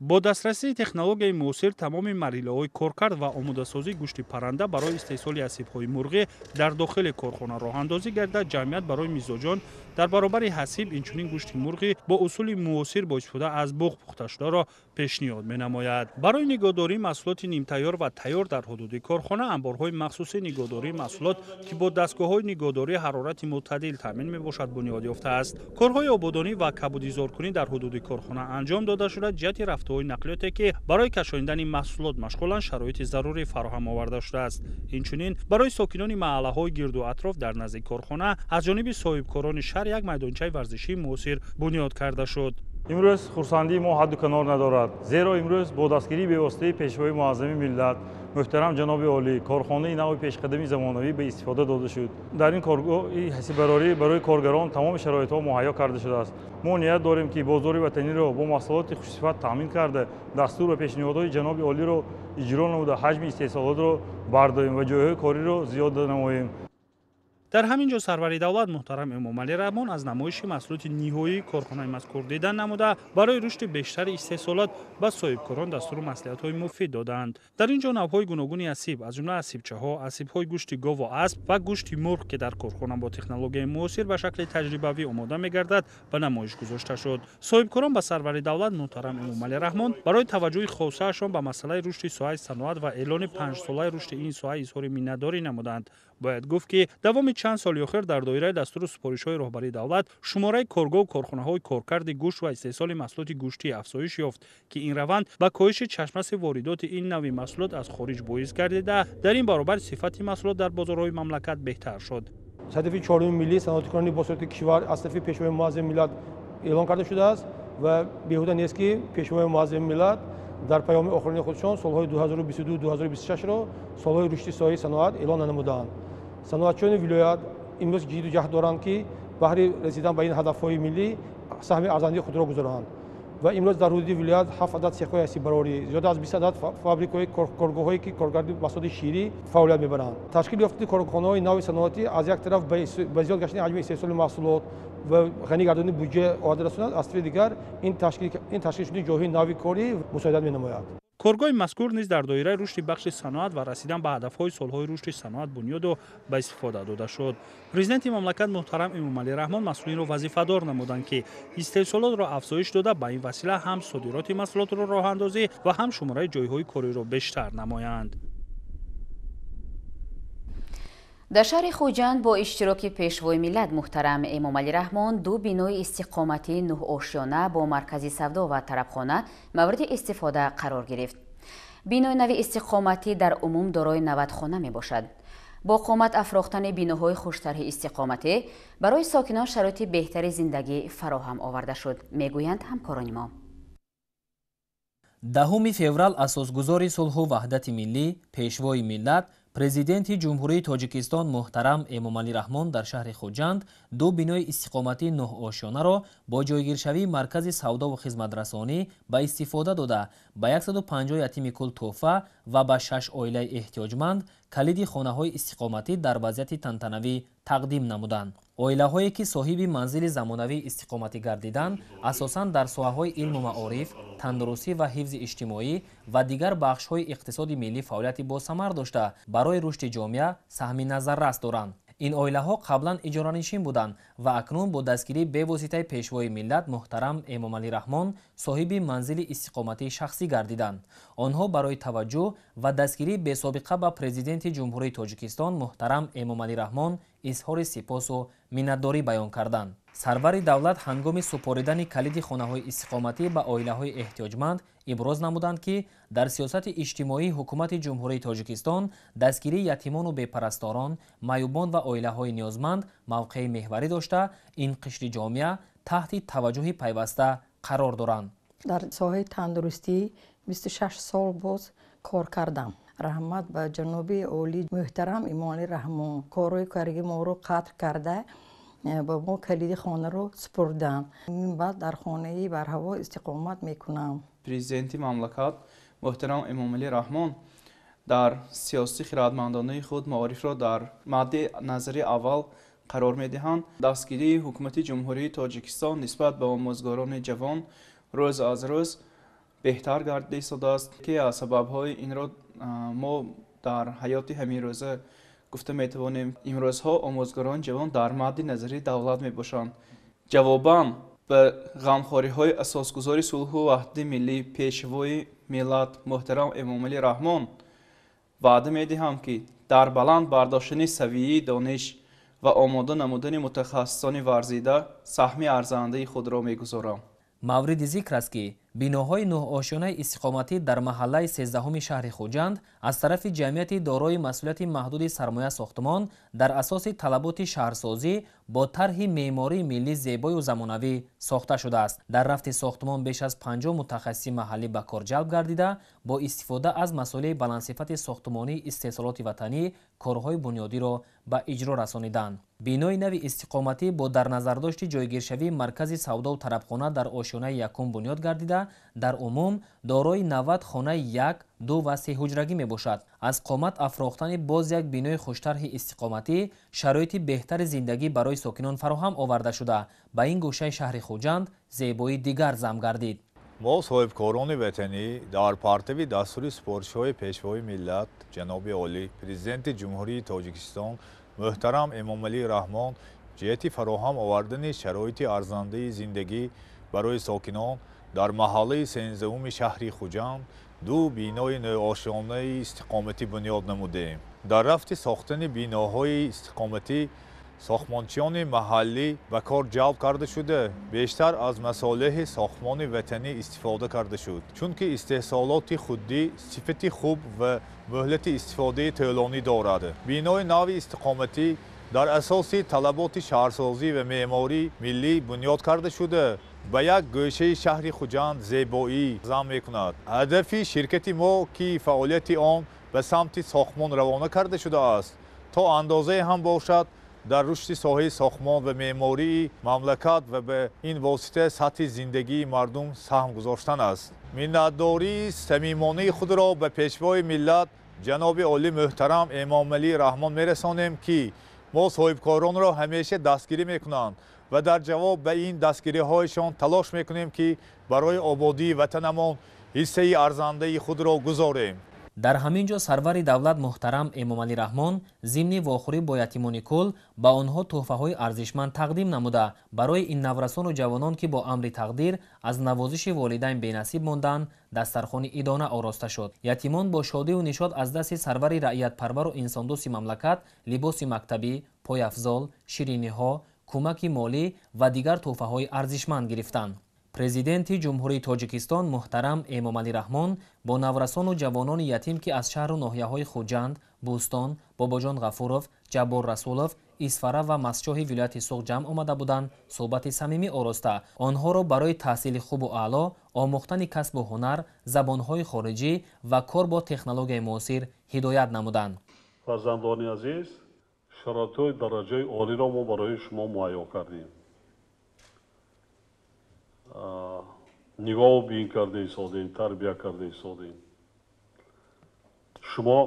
бо дастрасии технологияи муосир тамоми марҳилаҳои коркард ва омодасозии гӯшти парранда барои истеҳсоли асибҳои мурғӣ дар дохили корхона роҳандозӣ гардида ҷамъият барои мизоҷон дар баробари ҳасиб инчунин гӯшти мурғӣ бо усули муосир бо истифода аз буғ пухташударо пешниҳод менамояд. барои нигоҳдории маҳсулоти нимтайёр ва тайёр дар ҳудуди корхона амборҳои махсуси нигоҳдории маҳсулот ки бо дастгоҳҳои нигоҳдории ҳарорати мӯътадил таъмин мебошад бунёд ёфтааст. корҳои ободонӣ ва кабудизоркунӣ дар ҳудуди корхона анҷом дода шуда ҷиҳати рафтаҳои нақлиёте ки барои кашондани маҳсулот машғуланд шароити зарурӣ фароҳам оварда шудааст. инчунин барои сокинони маҳаллаҳои гирду атроф дар назди корхона аз ҷониби соҳибкорони шаҳр як майдончаи варзишии муосир бунёд карда шуд. имрӯз хурсандии мо ҳадду канор надорад, зеро имрӯз бо дастгирии бевоситаи пешвои муаззами миллат муҳтарам ҷаноби олӣ корхонаи нави пешқадами замонавӣ ба истифода дода шуд. дар ин коргоҳи ҳасиббарорӣ барои коргарон тамоми шароитҳо муҳайё карда шудааст. мо ният дорем ки бозори ватаниро бо маҳсулоти хушсифат таъмин карда дастур ва пешниҳодҳои ҷаноби олиро иҷро намуда ҳаҷми истеҳсолотро бардорем ва ҷойҳои кориро зиёд намоем. дар ҳамин ҷо сарвари давлат муҳтарам эмомалӣ раҳмон аз намоиши маҳсулоти ниҳоии корхонаи мазкур дидан намуда барои рушди бештари истеҳсолот ба соҳибкорон дастуру маслиҳатҳои муфид доданд. дар ин ҷо навъҳои гуногуни асиб аз ҷумла асибчаҳо, асибҳои гӯшти гову асп ва гӯшти мурғ ки дар корхона бо технологияи муосир ба шакли таҷрибавӣ омода мегардад ба намоиш гузошта шуд. соҳибкорон ба сарвари давлат муҳтарам эмомалӣ раҳмон барои таваҷҷӯҳи хосаашон ба масъалаи рушди соҳаи саноат ва эълони 5-солаи рушди ин соҳа изҳори миннатдорӣ намуданд. бояд гуфт ки давоми чанд соли охир дар доираи дастуру супоришҳои роҳбарии давлат шумораи коргоҳу корхонаҳои коркарди гӯшт ва истеҳсоли маҳсулоти гӯштӣ афзоиш ёфт ки ин раванд ба коҳиши чашмаси воридоти ин нави маҳсулот аз хориҷ боис гардида дар ин баробар сифати маҳсулот дар бозорҳои мамлакат беҳтар шуд. ҳадафи чорumi миллии саноаткорони босороти кишвар аз тарафи пешвои муаззами миллат эълон карда шудааст ва беҳуда нест ки пешвои муаззами миллат дар паёми охирини худшон солҳои 2022-2026ро солҳои рушди соҳаи саноат эълон намудаанд. саноатчиёни вилоят امروز جدوجهد دارند که بهر رسیدن به این هدف‌های ملی سهم ارزنده خود را گذارند و امروز در حدود ولایت 7 عدد سیخ‌های هستی براری زیاده از 20 عدد فابریک‌های کارگاه‌هایی که کارگردی محصولات شیری فعالیت می‌برند. تشکیل یافته کارخانه‌های نوی صنعتی از یک طرف به زیاد گشتن حجم استحصال محصولات و غنی گردانی بودجه آماده رساند، از طرف دیگر این تشکیل شده جاهای نوی کاری مساعدت می‌نماید. کارگاه مذکور نیز در دایره رشد بخش صنعت و رسیدن به هدف‌های سال‌های رشد صنعت بنیاد و به استفاده داده شد. پرزیدنت مملکت محترم امامعلی رحمان مسئولین را وظیفه‌دار نمودند که استحصالات را افزایش داده به این وسیله هم صادرات محصولات را راه‌اندازی و هم شماره جای‌های کاری را بیشتر نمایند. در شهر خوجند با اشتراک پیشوای ملت محترم امامعلی رحمان دو بینای استقامتی 9 آشیانه با مرکزی سودا و طربخانه مورد استفاده قرار گرفت. بینای نوی استقامتی در عموم دارای 90 خانه می باشد. با قامت افراختن بیناهای خوش‌طرح استقامتی برای ساکنان شرایط بهتر زندگی فراهم آورده شد، میگویند همکاران ما. 10 فеврал اساسگذار صلح و وحدت ملی پیشوای ملت президенти ҷумҳурии тоҷикистон муҳтарам эмомалӣ раҳмон дар шаҳри хуҷанд ду бинои истиқоматӣ 9 ошиёнаро бо ҷойгиршавии маркази савдову хизматрасонӣ ба истифода дода ба 150 ятими кул тӯҳфа ва ба 6 оилаи эҳтиёҷманд калиди хонаҳои истиқоматӣ дар вазъияти тантанавӣ тақдим намуданд. оилаҳое ки соҳиби манзили замонавии истиқоматӣ гардиданд асосан дар соҳаҳои илму маориф, тандурустӣ ва ҳифзи иҷтимоӣ ва дигар бахшҳои иқтисоди миллӣ фаъолияти босамар дошта барои рушди ҷомеа саҳми назаррас доранд. ин оилаҳо қаблан иҷоранишин буданд ва акнун бо дастгирии бевоситаи пешвои миллат муҳтарам эмомалӣ раҳмон соҳиби манзили истиқоматии шахсӣ гардиданд. онҳо барои таваҷҷӯҳ ва дастгирии бесобиқа ба президенти ҷумҳурии тоҷикистон муҳтарам эмомалӣ раҳмон изҳори сипосу миннатдорӣ баён карданд. сарвари давлат ҳангоми супоридани калиди хонаҳои истиқоматӣ ба оилаҳои эҳтиёҷманд иброз намуданд ки дар сиёсати иҷтимоии ҳукумати ҷумҳурии тоҷикистон дастгирии ятимону бепарасторон, маъюбон ва оилаҳои ниёзманд мавқеи меҳварӣ дошта ин қишри ҷомеа таҳти таваҷҷӯҳи пайваста қарор доранд. дар соҳаи тандурустӣ 26 сол боз кор кардам. раҳмат ба ҷаноби олӣ муҳтарам эмомалӣ раҳмон корҳои кариги моро қатр карда ба мо калиди хонаро супурданд. мин баъд дар хонаи барҳаво истиқомат мекунам. президенти мамлакат муҳтарам эмомалӣ раҳмон дар сиёсати хиратмандонаи худ маорифро дар мадди назари аввал қарор медиҳанд. дастгирии ҳукумати ҷумҳурии тоҷикистон нисбат ба омӯзгорони ҷавон рӯз аз рӯз беҳтар гардида истодааст ки аз сабабҳои инро мо дар ҳаёти ҳамирӯза гуфта метавонем. имрӯзҳо омӯзгорони ҷавон дар мадди назари давлат мебошанд. ҷавобан ба ғамхориҳои асосгузори сулҳу ваҳдати миллӣ пешвои миллат муҳтарам эмомалӣ раҳмон ваъда медиҳам ки дар баланд бардоштани савиии дониш ва омода намудани мутахассисони варзида саҳми арзандаи худро мегузорам. мавриди зикр аст ки биноҳои 9 ошиёнаи истиқоматӣ дар маҳаллаи 13 шаҳри хуҷанд аз тарафи ҷамъияти дорои масъулияти маҳдуди сармоя сохтмон дар асоси талаботи шаҳрсозӣ бо тарҳи меъмории миллӣ зебою замонавӣ сохта шудааст. дар рафти сохтмон беш аз 50 мутахассиси маҳаллӣ ба кор ҷалб гардида бо истифода аз масъулияи баландсифати сохтмонии истеҳсолоти ватанӣ корҳои бунёдиро ба иҷро расониданд. бинои нави истиқоматӣ бо дар назардошти ҷойгиршавии маркази савдову тарабхона дар ошиёнаи якум бунёд гардида дар умум дорои 90 хонаи 1, 2 ва 3 ҳуҷрагӣ мебошад. аз қомат афрохтани боз як бинои хуштарҳи истиқоматӣ шароити беҳтари зиндагӣ барои сокинон фароҳам оварда шуда ба ин гӯшаи шаҳри хуҷанд зебоии дигар зам гардид. мо соҳибкорони ватанӣ дар партави дастури супоришҳои пешвои миллат ҷаноби олӣ президенти ҷумҳурии тоҷикистон муҳтарам эмомалӣ раҳмон ҷиҳати фароҳам овардани шароити арзандаи зиндагӣ барои сокинон дар маҳаллаи 13 шаҳри хуҷанд ду бинои ноошиёнаи истиқоматӣ бунёд намудем. дар рафти сохтани биноҳои истиқоматӣ сохтмончиёни маҳаллӣ ба кор ҷалб карда шуда бештар аз масолиҳи сохтмони ватанӣ истифода карда шуд, чунки истеҳсолоти худдӣ сифати хуб ва муҳлати истифодаи тӯлонӣ дорад. бинои нави истиқоматӣ дар асоси талаботи шаҳрсозӣ ва меъмории миллӣ бунёд карда шуда ба як гӯшаи шаҳри хуҷанд зебоӣ зам мекунад. ҳадафи ширкати мо ки фаъолияти он ба самти сохтмон равона карда шудааст то андозае ҳам бошад در رشد ساحه ساختمان و معماری مملکت و به این واسطه سطح زندگی مردم سهم گذاشتن است. منتداری صمیمانه خود را به پیشوای ملت جناب عالی محترم امام علی رحمان میرسانیم که ما صاحبکاران را همیشه دستگیری میکنند و در جواب به این دستگیری هایشان تلاش میکنیم که برای آبادی وطنمان حصه ارزنده خود را گذاریم. дар ҳамин ҷо сарвари давлат муҳтарам эмомалӣ раҳмон зимни вохӯрӣ бо ятимони кул ба онҳо тӯҳфаҳои арзишманд тақдим намуда барои ин наврасону ҷавонон ки бо амри тақдир аз навозиши волидайн бенасиб монданд дастархони идона ороста шуд. ятимон бо шодию нишод аз дасти сарвари раъиятпарвару инсондӯсти мамлакат либоси мактабӣ, пойафзол, шириниҳо, кӯмаки молӣ ва дигар тӯҳфаҳои арзишманд гирифтанд. президенти ҷумҳурии тоҷикистон муҳтарам эмомалӣ раҳмон бо наврасону ҷавонони ятим ки аз шаҳру ноҳияҳои хуҷанд, бӯстон, бобоҷон ғафуров, ҷаббор расулов, исфара ва мастчоҳи вилояти суғ ҷамъ омада буданд суҳбати самимӣ ороста онҳоро барои таҳсили хубу аъло, омӯхтани касбу ҳунар, забонҳои хориҷӣ ва кор бо технологияи муосир ҳидоят намуданд. фарзандони азиз, шароитҳои дараҷаи олиро мо барои шумо муайё кардем. нигоҳ бин карда истодем, тарбия карда истодем. шумо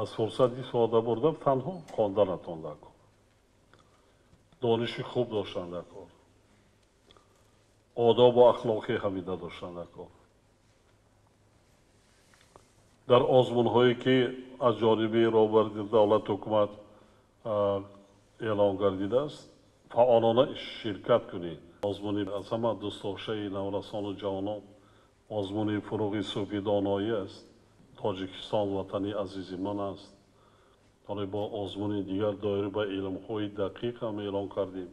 аз фурсат истифода бурда танҳо хонданатон дар кор, дониши хуб доштан дар кор, одобу ахлоқи ҳамида доштан дар кор. дар озмунҳое ки аз ҷониби роҳбари давлат ҳукумат эълон гардидааст, фаъолона ширкат кунед. озмуни аз ҳама дӯстдоштаи наврасону ҷавонон озмуни фуруғи субҳи доноӣ аст. тоҷикистон ватани азизи ман аст. ҳоле бо озмуни дигар доир ба илмҳои дақиқ ҳам эълон кардем.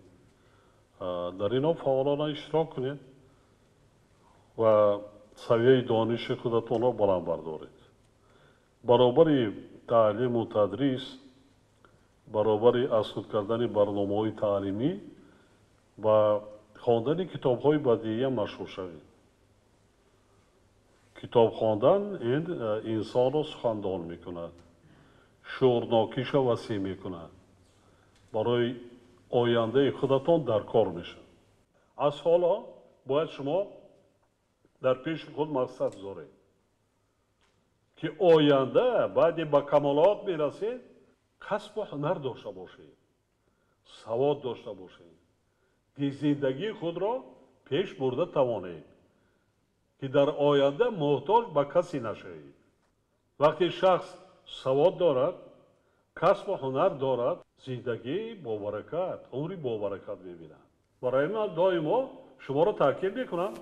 дар инҳо фаъолона иштирок кунед ва савияи дониши худатонро баланд бардоред. баробари таълиму тадрис, баробари азхуд кардани барномаҳои таълимӣ ва хондани китобҳои бадиия машғул шавед. китоб хондан ин инсонро сухандон мекунад, шуурнокиша васеъ мекунад, барои ояндаи худатон дар кор мешавад. аз ҳоло бояд шумо дар пеши худ мақсад гузоред ки оянда баъди ба камолот мерасед касбу ҳунар дошта бошед, савод дошта бошед, ки зиндагии худро пеш бурда тавонед, ки дар оянда муҳтоҷ ба касе нашавед. вақте шахс савод дорад, касбу ҳунар дорад, зиндагӣ бобаракат, умри бобаракат мебинад. барои ман доимо шуморо таъкид мекунам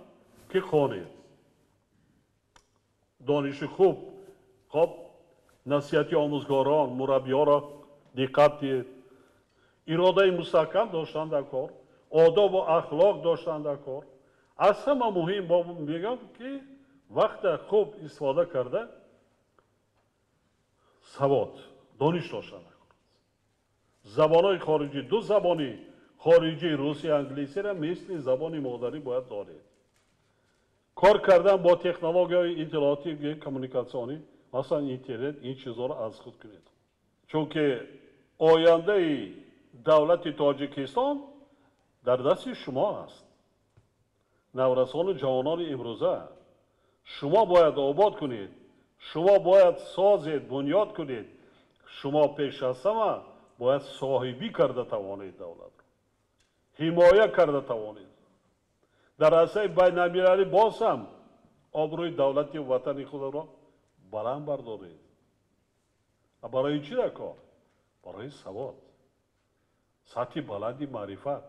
ки хонед. дониши хуб, хоб насиҳати омӯзгорон, мураббиёро диққат диҳед, иродаи мустаҳкам доштан дар кор, одобу ахлоқ доштан дар кор. аз ҳама муҳим мегӯям ки вақта хуб истифода карда савод, дониш доштан дар кор. забонҳои хориҷӣ, ду забони хориҷӣ, русӣ, англисиро мисли забони модарӣ бояд доред. кор кардан бо технологияҳои иттилоотӣ, коммуникатсионӣ, масалан интернет, ин чизҳоро аз худ кунед. чунки ояндаи давлати тоҷикистон дар дасти шумо аст. наврасону ҷавонони имрӯза шумо бояд обод кунед, шумо бояд созед, бунёд кунед, шумо пеш аз ҳама бояд соҳибӣ карда тавонед, давлатро ҳимоя карда тавонед. дар асаи байналмилалӣ боз ҳам обрӯи давлати ватани худро баланд бардоред. барои чӣ дар кор? барои савод, сатҳи баланди маърифат,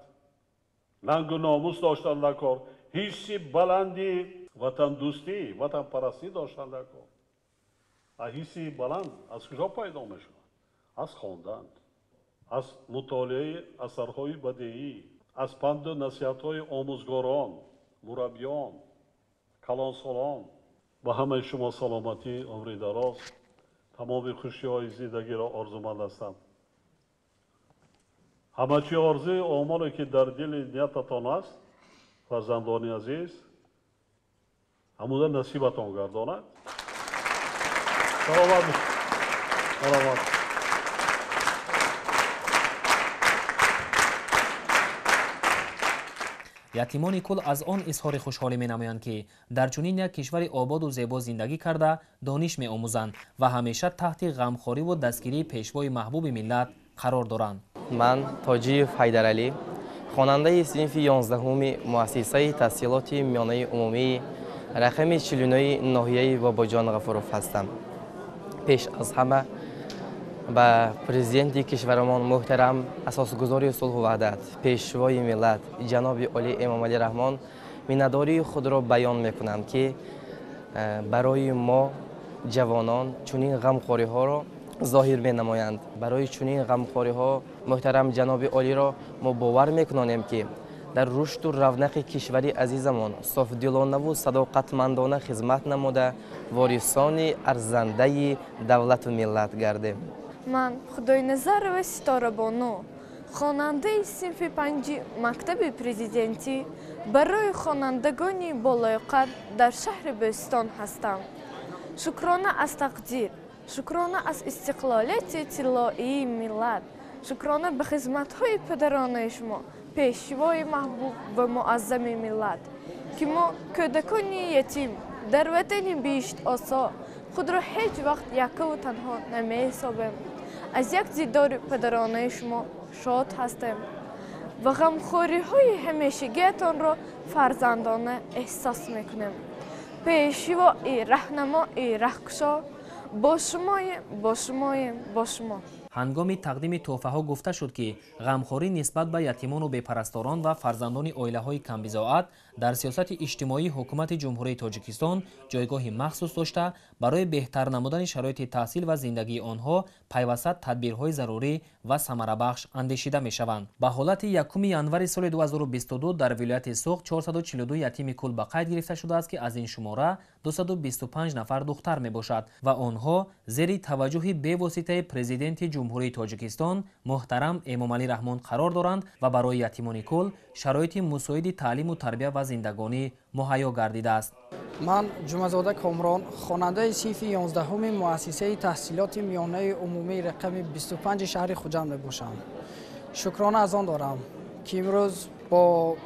нангу номус доштан дар кор, ҳисси баланди ватандӯстӣ, ватанпарастӣ доштан дар кор. ҳисси баланд аз куҷо пайдо мешавад? аз хондан, аз мутолиаи асарҳои бадеӣ, аз панду насиҳатҳои омӯзгорон, мураббиён, калонсолон. ба ҳамаи шумо саломатӣ, умри дароз, тамоми хушиҳои зиндагиро орзуманд ҳастам. ҳамачи орзуи омоле ки дар дили ниятатон аст, фарзандони азиз, ҳамуда насибатон гардонад. саломат. ятимони кул аз он изҳори хушҳолӣ менамоянд ки дар чунин як кишвари ободу зебо зиндагӣ карда дониш меомӯзанд ва ҳамеша таҳти ғамхориву дастгирии пешвои маҳбуби миллат қарор доранд. ман Тоҷиев Ҳайдаралӣ, хонандаи синфи 11-уми муассисаи таҳсилоти миёнаи умумии рақами 49 ноҳияи Бобоҷон Ғафуров ҳастам. пеш аз ҳама ба президенти кишварамон муҳтарам, асосгузори сулҳу ваҳдат, пешвои миллат ҷаноби Олӣ Эмомалӣ Раҳмон миннатдории худро баён мекунам ки барои мо ҷавонон чунин ғамхориҳоро зоҳир менамоянд. барои чунин ғамхориҳо муҳтарам ҷаноби Олиро мо бовар мекунонем ки дар рушду равнақи кишвари азизамон софдилонаву садоқатмандона хизмат намуда ворисони арзандаи давлату миллат гардем. ман Худойназарова Ситорабону, хонандаи синфи 5 мактаби президентӣ барои хонандагони болоиқад дар шаҳри Бӯстон ҳастам. шукрона аз тақдир, шукрона аз истиқлолияти тиллоии миллат, шукрона ба хизматҳои падаронаи шумо, пешвои маҳбуб ва муаззами миллат, ки мо кӯдакони ятим дар ватани бишт осо худро ҳеҷ вақт якаву танҳо намеҳисобем. аз як дидори падаронаи шумо шод ҳастем ва ғамхориҳои ҳамешагиатонро фарзандона эҳсос мекунем. пешвои раҳнамои раҳкушо бо шумоем, бо шумоем, бо шумо. ҳангоми тақдими тӯҳфаҳо гуфта шуд ки ғамхорӣ нисбат ба ятимону бепарасторон ва фарзандони оилаҳои камбизоат дар сиёсати иҷтимоии ҳукумати ҷумҳурии Тоҷикистон ҷойгоҳи махсус дошта, барои беҳтар намудани шароити таҳсил ва зиндагии онҳо пайваста тадбирҳои зарурӣ ва самарабахш андешида мешаванд. ба ҳолати 1 январи соли 2022 дар вилояти Суғд 442 ятими кул ба қайд гирифта шудааст ки аз ин шумора 225 нафар духтар мебошад ва онҳо зери таваҷҷӯҳи бевоситаи президенти ҷумҳурии Тоҷикистон муҳтарам Эмомалӣ Раҳмон қарор доранд ва барои ятимони кул шароити мусоиди таълиму тарбия ва зиндагонӣ муҳайё гардидааст. ман Ҷумазода Комрон, хонандаи синфи 11-уми муассисаи таҳсилоти миёнаи умумии рақами 25 шаҳри Хуҷанд мебошам. шукрона аз он дорам ки имрӯз бо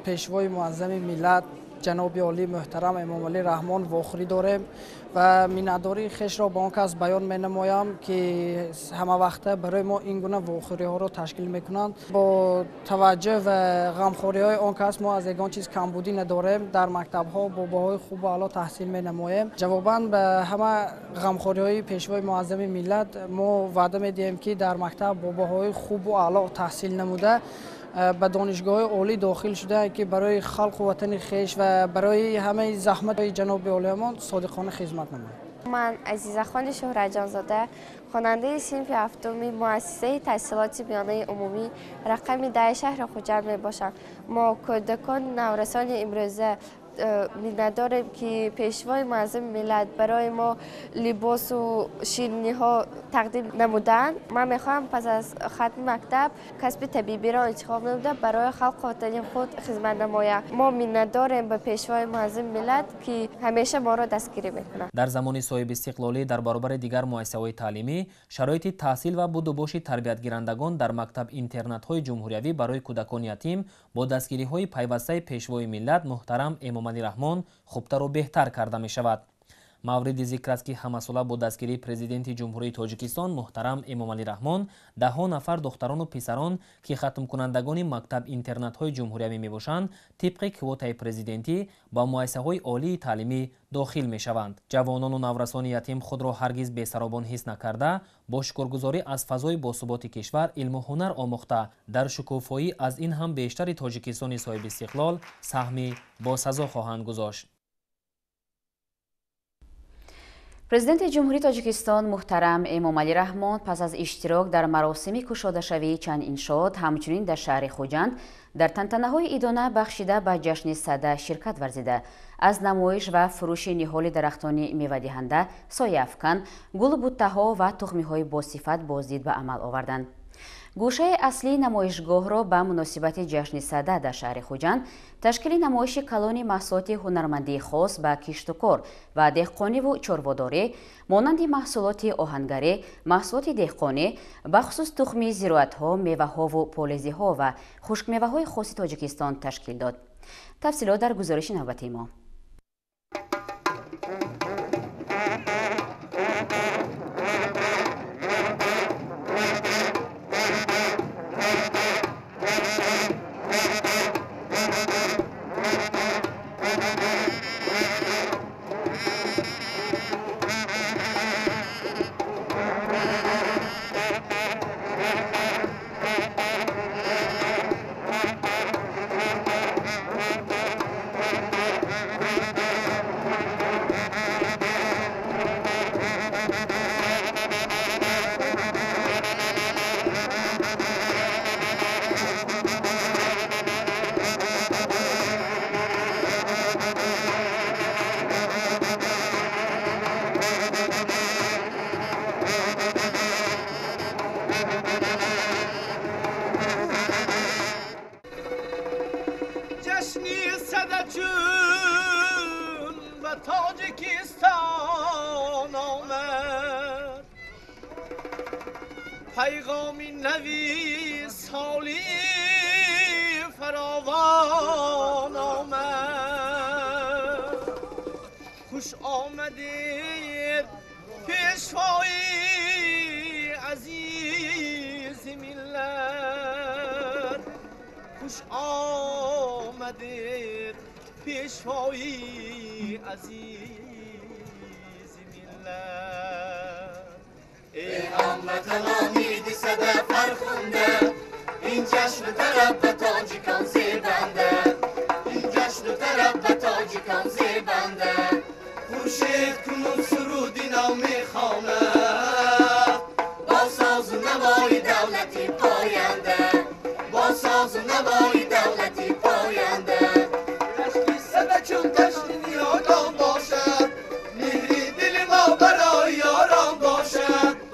пешвои муаззами миллат ҷаноби Олӣ муҳтарам Эмомалӣ Раҳмон вохӯрӣ дорем ва миннатдории хешро ба он кас баён менамоям ки ҳамавақта барои мо ин гуна вохӯриҳоро ташкил мекунанд. бо таваҷҷӯҳ ва ғамхориҳои он кас мо аз ягон чиз камбудӣ надорем, дар мактабҳо бо баҳои хубу аъло таҳсил менамоем. ҷавобан ба ҳама ғамхориҳои пешвои муаззами миллат мо ваъда медиҳем ки дар мактаб бо баҳои хубу аъло таҳсил намуда ба донишгоҳи олӣ дохил шуда ки барои халқу ватани хеш ва барои ҳамаи заҳматҳои ҷаноби олиямон содиқона хизмат намоем. ман Азизахони Шӯҳраҷонзода, хонандаи синфи 7-уми муассисаи таҳсилоти миёнаи умумӣ рақами 10 шаҳри Хуҷанд мебошам. мо кӯдакони наврасони имрӯза миннатдорем ки пешвои муаззами миллат барои мо либосу шириниҳо тақдим намуданд. ман мехоҳам пас аз хатми мактаб касби табибиро интихоб намуда барои халқу ватани худ хизмат намоям. мо миннатдорем ба пешвои муаззами миллат ки ҳамеша моро дастгирӣ мекунад. дар замони соҳиби истиқлолӣ дар баробари дигар муассисаҳои таълимӣ шароити таҳсил ва будубоши тарбиятгирандагон дар мактаб-интернатҳои ҷумҳуриявӣ барои кӯдакони ятим бо дастгириҳои пайвастаи пешвои миллат муҳтарам Эмомалӣ Раҳмон хубтару беҳтар карда мешавад. мавриди зикр аст ки ҳамасола бо дастгирии президенти ҷумҳурии Тоҷикистон муҳтарам Эмомалӣ Раҳмон даҳҳо нафар духтарону писарон ки хатмкунандагони мактаб-интернатҳои ҷумҳуриявӣ мебошанд тибқи квотаи президентӣ ба муассисаҳои олии таълимӣ дохил мешаванд. ҷавонону наврасони ятим худро ҳаргиз бесаробон ҳис накарда бо шукргузорӣ аз фазои босуботи кишвар илму ҳунар омӯхта дар шукуфоӣ аз ин ҳам бештари Тоҷикистони соҳиби истиқлол саҳми босазо хоҳанд гузошт. президенти ҷумҳурии Тоҷикистон муҳтарам Эмомалӣ Раҳмон пас аз иштирок дар маросими кушодашавии чанд иншоот ҳамчунин дар шаҳри Хуҷанд дар тантанаҳои идона бахшида ба ҷашни сада ширкат варзида аз намоиш ва фурӯши ниҳоли дарахтони мевадиҳанда, сояафкан, гулу буттаҳо ва тухмиҳои босифат боздид ба амал оварданд. гӯшаи аслии намоишгоҳро ба муносибати ҷашни сада дар шаҳри Хуҷанд ташкили намоиши калони маҳсулоти ҳунармандии хос ба киштукор ва деҳқониву чорводорӣ монанди маҳсулоти оҳангарӣ, маҳсулоти деҳқонӣ, бахусус тухми зироатҳо, меваҳову полезиҳо ва хушкмеваҳои хоси Тоҷикистон ташкил дод. تفصیلات در گزارش نوبتی ما. پیغامی نوی سالی فراوان آمد خوش آمدید پیشوای عزیز ملت خوش آمدید پیشوای عزیز ملت ای هموطنان عید صدف فرخنده این جشن طرب به تاجیکان زیبنده این جشن طرب به تاجیکان زیبنده خورشید کنون سرودی نو میخواند با ساز و نوای دولتی پاینده با ساز و نوای دولتی پاینده جشنی صدف چون جشن نیاگان باشد مهری دل ما برای یاران باشد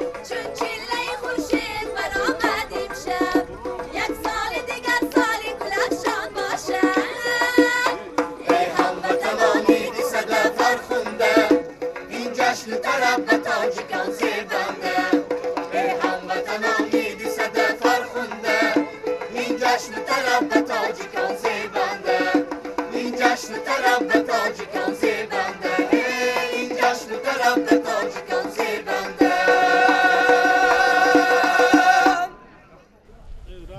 طرب به تاجیکان زیبنده ای هموطنان عید صدف فرخنده این جشن طرب به تاجیکان زیبنده این جشن طرب به تاجیکان زیبنده این جشن طرب به تاجیکان زیبنده.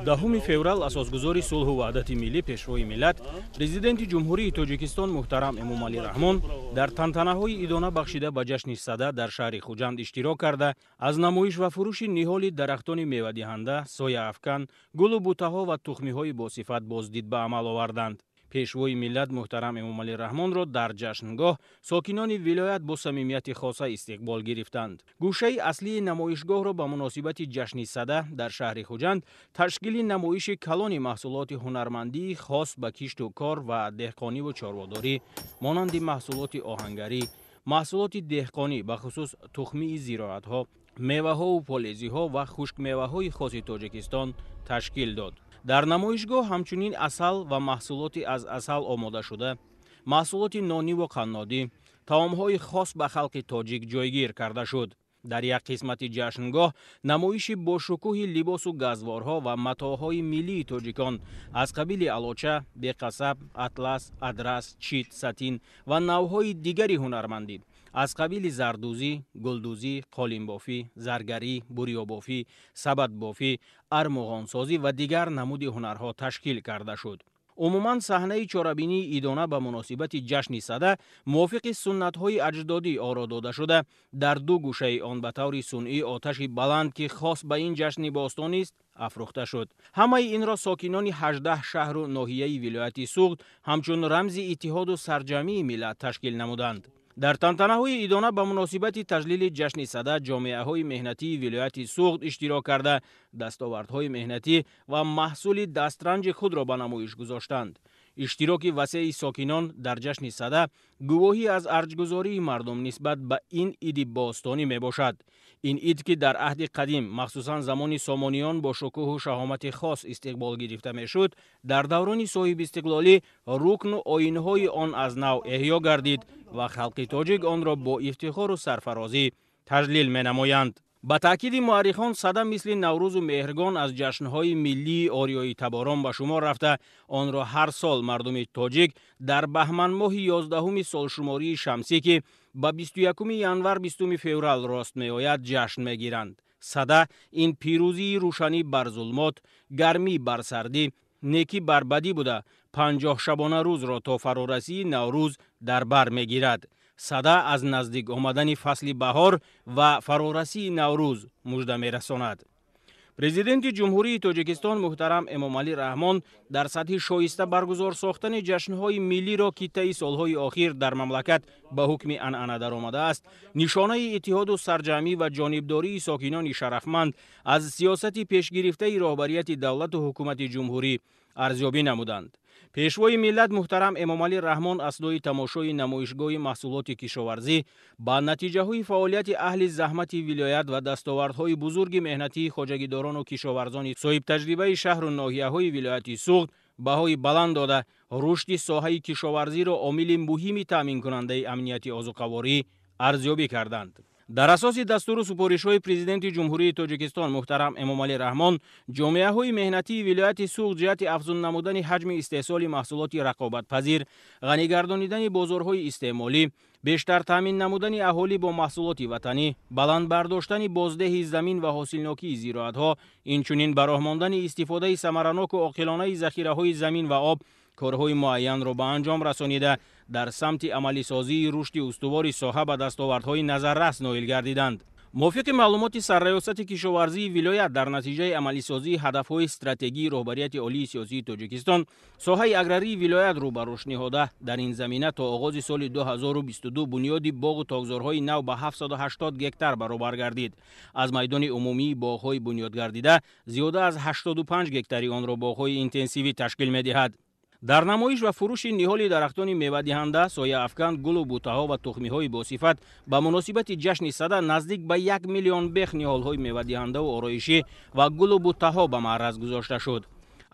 دهم فеврал асосгузори сулҳу ваҳдати миллӣ пешрои миллат президенти ҷумҳурии тоҷикистон муҳтарам эмомалӣ раҳмон дар тантанаҳои идона бахшида ба ҷашни сада дар шаҳри хуҷанд иштирок карда аз намоиш ва фурӯши ниҳоли дарахтони мевадиҳанда сояафкан гулу бутаҳо ва тухмиҳои босифат боздид ба амал оварданд. пешвои миллат муҳтарам эмомалӣ раҳмонро дар ҷашнгоҳ сокинони вилоят бо самимияти хоса истиқбол гирифтанд. гӯшаи аслии намоишгоҳро ба муносибати ҷашни сада дар шаҳри хуҷанд ташкили намоиши калони маҳсулоти ҳунармандии хос ба кишту кор ва деҳқониву чорводорӣ монанди маҳсулоти оҳангарӣ, маҳсулоти деҳқонӣ бахусус тухмии зироатҳо, меваҳову полезиҳо ва хушкмеваҳои хоси тоҷикистон ташкил дод. дар намоишгоҳ ҳамчунин асал ва маҳсулоти аз асал омодашуда, маҳсулоти нониву қаннодӣ, таомҳои хос ба халқи тоҷик ҷойгир карда шуд. дар як қисмати ҷашнгоҳ намоиши бошукӯҳи либосу газворҳо ва матоъҳои миллии тоҷикон аз қабили алоча, беқасаб, атлас, адрас, чит, сатин ва навъҳои дигари ҳунармандӣ аз қабили зардӯзӣ, гулдӯзӣ, қолинбофӣ, заргарӣ, бурёбофӣ, сабадбофӣ, армуғонсозӣ ва дигар намуди ҳунарҳо ташкил карда шуд. умуман саҳнаи чорабинии идона ба муносибати ҷашни сада мувофиқи суннатҳои аҷдодӣ оро дода шуда дар ду гӯшаи он ба таври сунъӣ оташи баланд ки хос ба ин ҷашни бостонист афрӯхта шуд. ҳамаи инро сокинони 18 шаҳру ноҳияи вилояти суғд ҳамчун рамзи иттиҳоду сарҷамъии миллат ташкил намуданд. дар тантанаҳои идона ба муносибати таҷлили ҷашни сада ҷомеаҳои меҳнатии вилояти суғд иштирок карда дастовардҳои меҳнатӣ ва маҳсули дастранҷи худро ба намоиш гузоштанд. иштироки васеи сокинон дар ҷашни сада гувоҳӣ аз арҷгузории мардум нисбат ба ин иди бостонӣ мебошад. ин ид ки дар аҳди қадим махсусан замони сомониён бо шукӯҳу шаҳомати хос истиқбол гирифта мешуд, дар даврони соҳибистиқлолӣ рукну оинҳои он аз нав эҳё гардид ва халқи тоҷик онро бо ифтихору сарфарозӣ таҷлил менамоянд. ба таъкиди муаррихон сада мисли наврӯзу меҳргон аз ҷашнҳои миллии ориёи таборон ба шумор рафта, онро ҳар сол мардуми тоҷик дар баҳманмоҳи 11-уми солшумории шамсӣ ки ба 21 январ 20 феврал рост меояд ҷашн мегиранд. Сада ин пирӯзии рӯшанӣ бар зулмот, гармӣ бар сардӣ, некӣ бар бадӣ буда 50 шабона рӯзро то фарорасии Наврӯз дар бар мегирад. Сада аз наздик омадани фасли баҳор ва фарорасии Наврӯз мужда мерасонад. Президенти Ҷумҳурии Тоҷикистон муҳтарам Эмомалӣ Раҳмон дар сатҳи шоиста баргузор сохтани ҷашнҳои миллиро ки таи солҳои охир дар мамлакат ба ҳукми анъана даромадааст, нишонаи иттиҳоду сарҷамъӣ ва ҷонибдории сокинони шарафманд аз сиёсати пешгирифтаи роҳбарияти давлату ҳукумати ҷумҳурӣ арзёбӣ намуданд. пешвои миллат муҳтарам Эмомалӣ Раҳмон аснои тамошои намоишгоҳи маҳсулоти кишоварзӣ ба натиҷаҳои фаъолияти аҳли заҳмати вилоят ва дастовардҳои бузурги меҳнатии хоҷагидорону кишоварзони соҳибтаҷрибаи шаҳру ноҳияҳои вилояти Суғд баҳои баланд дода рушди соҳаи кишоварзиро омили муҳими таъминкунандаи амнияти озуқаворӣ арзёбӣ карданд. дар асоси дастуру супоришҳои президенти ҷумҳурии Тоҷикистон муҳтарам Эмомалӣ Раҳмон, ҷомеаҳои меҳнатии вилояти Суғд ҷиҳати афзун намудани ҳаҷми истеҳсоли маҳсулоти рақобатпазир, ғанигардонидани бозорҳои истеъмолӣ, бештар таъмин намудани аҳолӣ бо маҳсулоти ватанӣ, баланд бардоштани боздеҳи замин ва ҳосилнокии зироатҳо, инчунин ба роҳ мондани истифодаи самараноку оқилонаи захираҳои замин ва об корҳои муайянро ба анҷом расонида дар самти амалисозии рушди устувори соҳа ба дастовардҳои назаррас ноил гардиданд. мувофиқи маълумоти сарраёсати кишоварзии вилоят дар натиҷаи амалисозии ҳадафҳои стратегии роҳбарияти олии сиёсии Тоҷикистон, соҳаи аграрии вилоят рӯ ба рушд ниҳода дар ин замина то оғози соли 2022 бунёди боғу тогзорҳои нав ба 780 гектар баробар гардид. аз майдони умумии боғҳои бунёдгардида зиёда аз 85 гектари онро боғҳои интенсивӣ ташкил медиҳад. дар намоиш ва фурӯши ниҳоли дарахтони мевадиҳанда, сояафкан, гулу бутаҳо ва тухмиҳои босифат ба муносибати ҷашни Сада наздик ба 1 миллион бех ниҳолҳои мевадиҳандаву ороишӣ ва гулу бутаҳо ба маъраз гузошта шуд.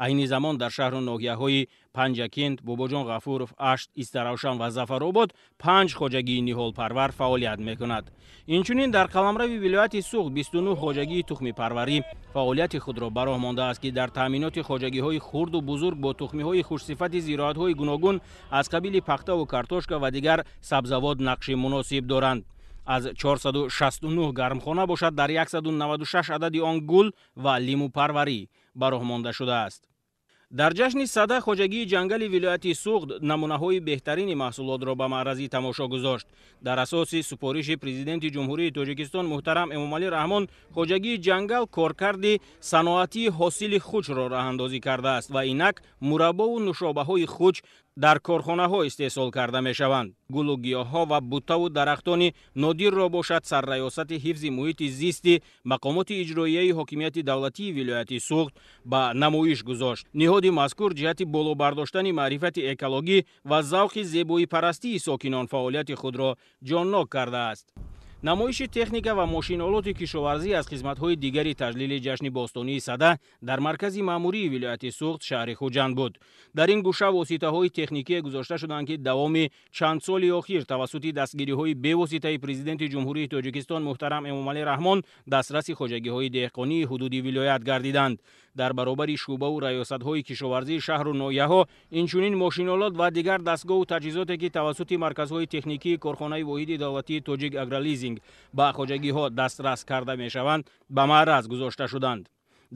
айни замон дар шаҳру ноҳияҳои Панҷакент, Бобоҷон Ғафуров, Ашт, Истаравшан ва Зафаробод 5 хоҷагии ниҳолпарвар фаъолият мекунад. инчунин дар қаламрави вилояти Суғд 29 хоҷагии тухмипарварӣ фаъолияти худро ба роҳ мондааст ки дар таъминоти хоҷагиҳои хурду бузург бо тухмиҳои хушсифати зироатҳои гуногун аз қабили пахтаву картошка ва дигар сабзавот нақши муносиб доранд. аз 469 гармхона бошад дар 196 адади он гул ва лимупарварӣ ба роҳ монда шудааст. дар ҷашни Сада хоҷагии ҷангали вилояти Суғд намунаҳои беҳтарини маҳсулотро ба маърази тамошо гузошт. дар асоси супориши президенти ҷумҳурии Тоҷикистон муҳтарам Эмомалӣ Раҳмон, хоҷагии ҷангал коркарди саноатии ҳосили хучро раҳандозӣ кардааст ва инак мураббову нушобаҳои хуч дар корхонаҳо истеҳсол карда мешаванд. гулу гиёҳҳо ва бутаву дарахтони нодирро бошад сарраёсати ҳифзи муҳити зисти мақомоти иҷроияи ҳокимияти давлатии вилояти Суғд ба намоиш гузошт. ниҳоди мазкур ҷиҳати боло бардоштани маърифати экологӣ ва завқи зебоипарастии сокинон фаъолияти худро ҷоннок кардааст. намоиши техника ва мошинолоти кишоварзӣ аз хизматҳои дигари таҷлили ҷашни бостонии Сада дар маркази маъмурии вилояти Суғд шаҳри Хуҷанд буд. дар ин гӯша воситаҳои техникие гузошта шуданд ки давоми чанд соли охир тавассути дастгириҳои бевоситаи президенти ҷумҳурии Тоҷикистон муҳтарам Эмомалӣ Раҳмон дастраси хоҷагиҳои деҳқонии ҳудуди вилоят гардиданд. дар баробари шӯъбаву раёсатҳои кишоварзии шаҳру ноҳияҳо, инчунин мошинолот ва дигар дастгоҳу таҷҳизоте ки тавассути марказҳои техникии корхонаи воҳиди давлатии Тоҷик Агролизинг ба хоҷагиҳо дастрас карда мешаванд, ба маъраз гузошта шуданд.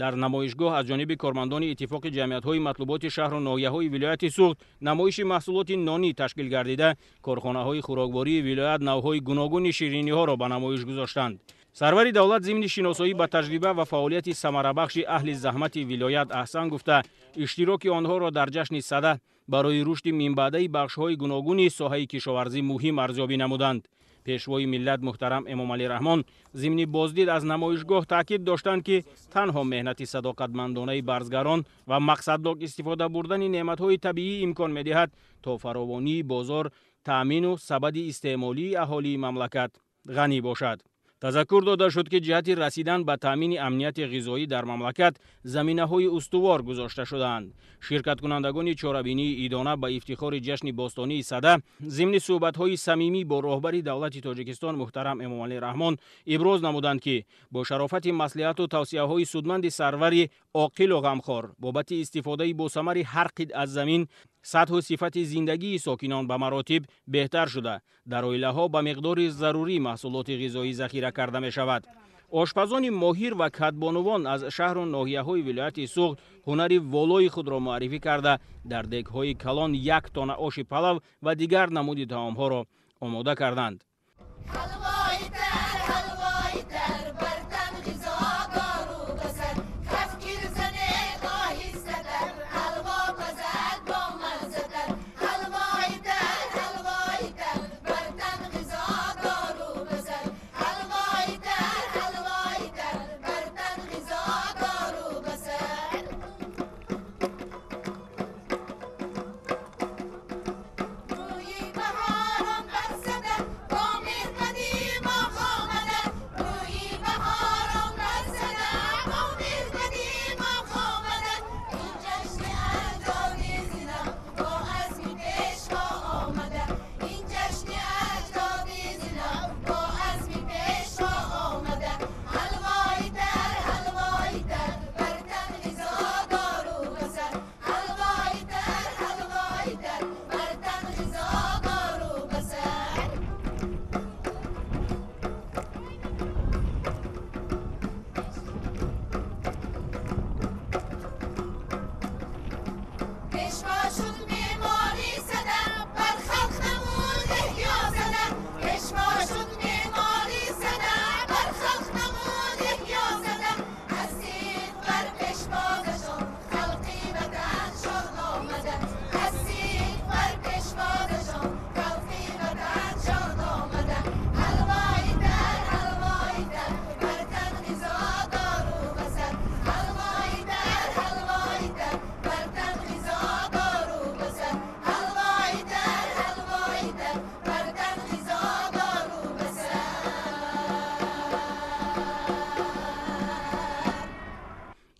дар намоишгоҳ аз ҷониби кормандони иттифоқи ҷамъиятҳои матлуботи шаҳру ноҳияҳои вилояти Суғд намоиши маҳсулоти нонӣ ташкил гардида, корхонаҳои хӯроквории вилоят навъҳои гуногуни шириниҳоро ба намоиш гузоштанд. сарвари давлат зимни шиносоӣ ба таҷриба ва фаъолияти самарабахши аҳли заҳмати вилоят аҳсан гуфта, иштироки онҳоро дар ҷашни Сада барои рушди минбаъдаи бахшҳои гуногуни соҳаи кишоварзӣ муҳим арзёбӣ намуданд. пешвои миллат муҳтарам Эмомалӣ Раҳмон зимни боздид аз намоишгоҳ таъкид доштанд ки танҳо меҳнати садоқатмандонаи барзгарон ва мақсаддок истифода бурдани неъматҳои табиӣ имкон медиҳад то фаровонии бозор, таъмину сабади истеъмолии аҳолии мамлакат ғанӣ бошад. تذکر داده شد که جهت رسیدن به تامین امنیت غذایی در مملکت زمینه‌های استوار گذاشته شدند. شرکت کنندگان چاره‌بینی ایدانه به افتخار جشن باستانی صده ضمن صحبت‌های صمیمی با رهبر دولت تاجیکستان محترم امامعلی رحمان ابراز نمودند که با شرافت مصلحت و توصیه‌های سودمند سرور عاقل و غمخوار بابت استفاده با ثمر هر قطعه از زمین سطح و صفت زندگی ساکنان به مراتب بهتر شده در عائله‌ها به مقدار ضروری محصولات غذایی ذخیره کرده می شود. آشپزان ماهر و کدبانوان از شهر و ناحیه‌های ولایت سوخت هنری والای خود را معرفی کرده در دگ‌های کلان 1 تن آش پلو و دیگر نمود طعام‌ها را آماده کردند.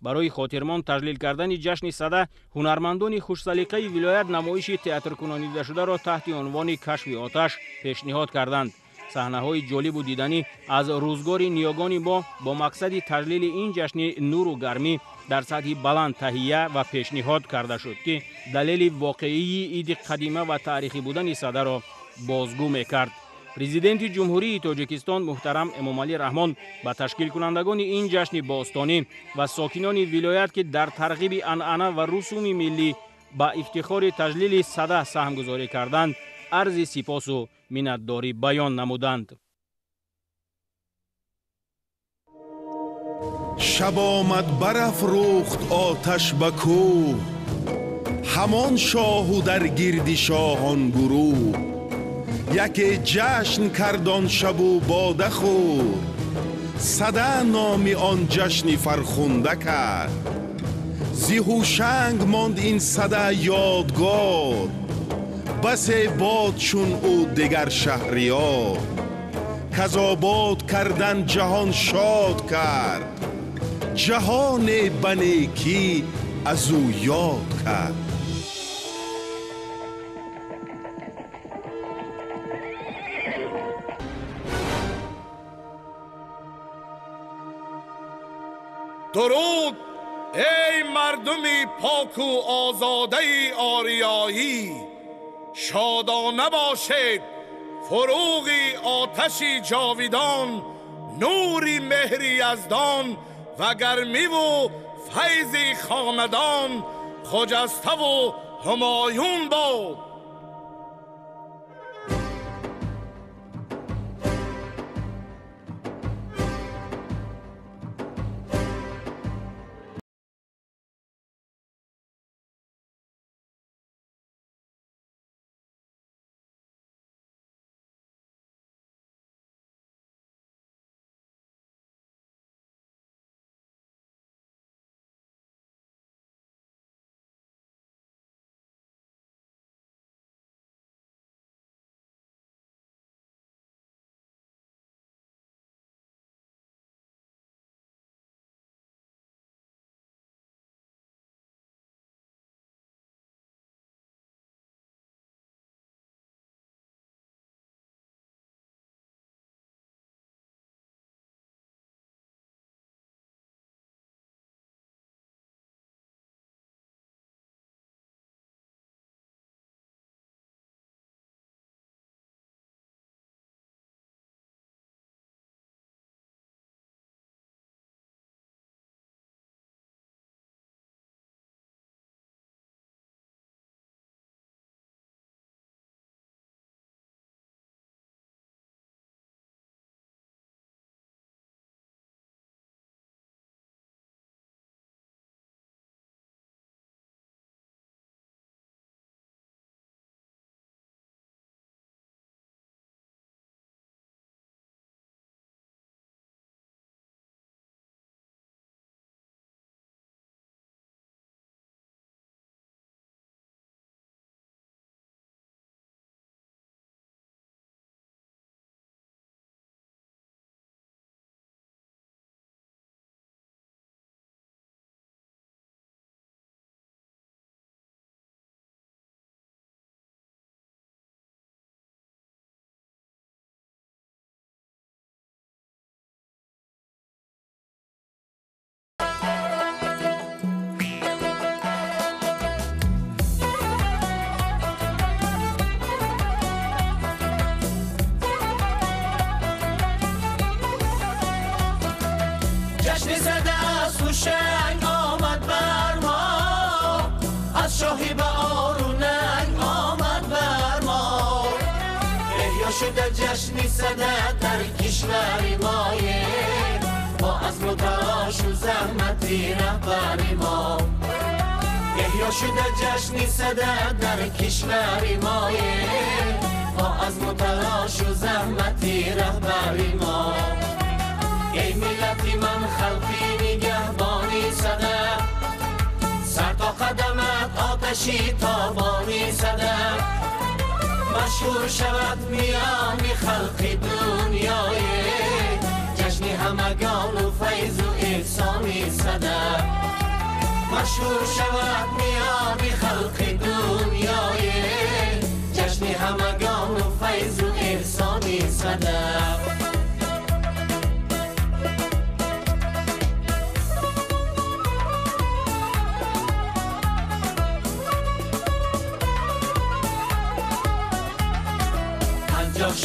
برای خاطرمان تجلیل کردن جشن صده هنرمندان خوش‌سلیقه ولایت نمایش تئاتر کنانیده شده را تحت عنوان کشف آتش پیشنهاد کردند. صحنه‌های جالب و دیدنی از روزگار نیاگان ما با مقصد تجلیل این جشن نور و گرمی در سطح بلند تهیه و پیشنهاد کرده شد که دلیل واقعی عید قدیمه و تاریخی بودن صده را بازگو می‌کرد. پرزیدنت جمهوری تاجیکستان محترم امامعلی رحمان با تشکیل کنندگان این جشن باستانی و ساکنان ولایت که در ترغیب عنعنه و رسوم ملی با افتخار تجلیل صده سهمگذاری کردند عرض سپاس و منتداری بیان نمودند. شب آمد برافروخت آتش به کوه، همان شاه و در گرد شاهان گروه، یکی جشن کردان شب و باده خور، صده نامی آن جشن فرخنده کرد، زی هوشنگ ماند این صده یادگار، بس باد چون او دیگر شهریار، کز آباد کردن جهان شاد کرد، جهان بنیکی از او یاد کرد. درود ای مردمی پاک و آزاده آریایی، شادانه باشید فروغی آتشی جاویدان، نوری مهری یزدان و گرمی و فیضی خاندان، خجسته و همایون باد. شده جشنی صده در کشور مایه با عزم و تلاش و زحمتی رهبر ما احیا شده جشنی صده در کشور مایه با عزم و تلاش و زحمتی رهبر ما ای ملتی من خلقی نگهبانی صده سر تا قدمت آتشی تابانی صده مشهور شود میان خلق دنیای جشن همگان و فیض و احسانی صده مشهور شود میان خلق دنیای جشن همگان و فیض و احسانی صده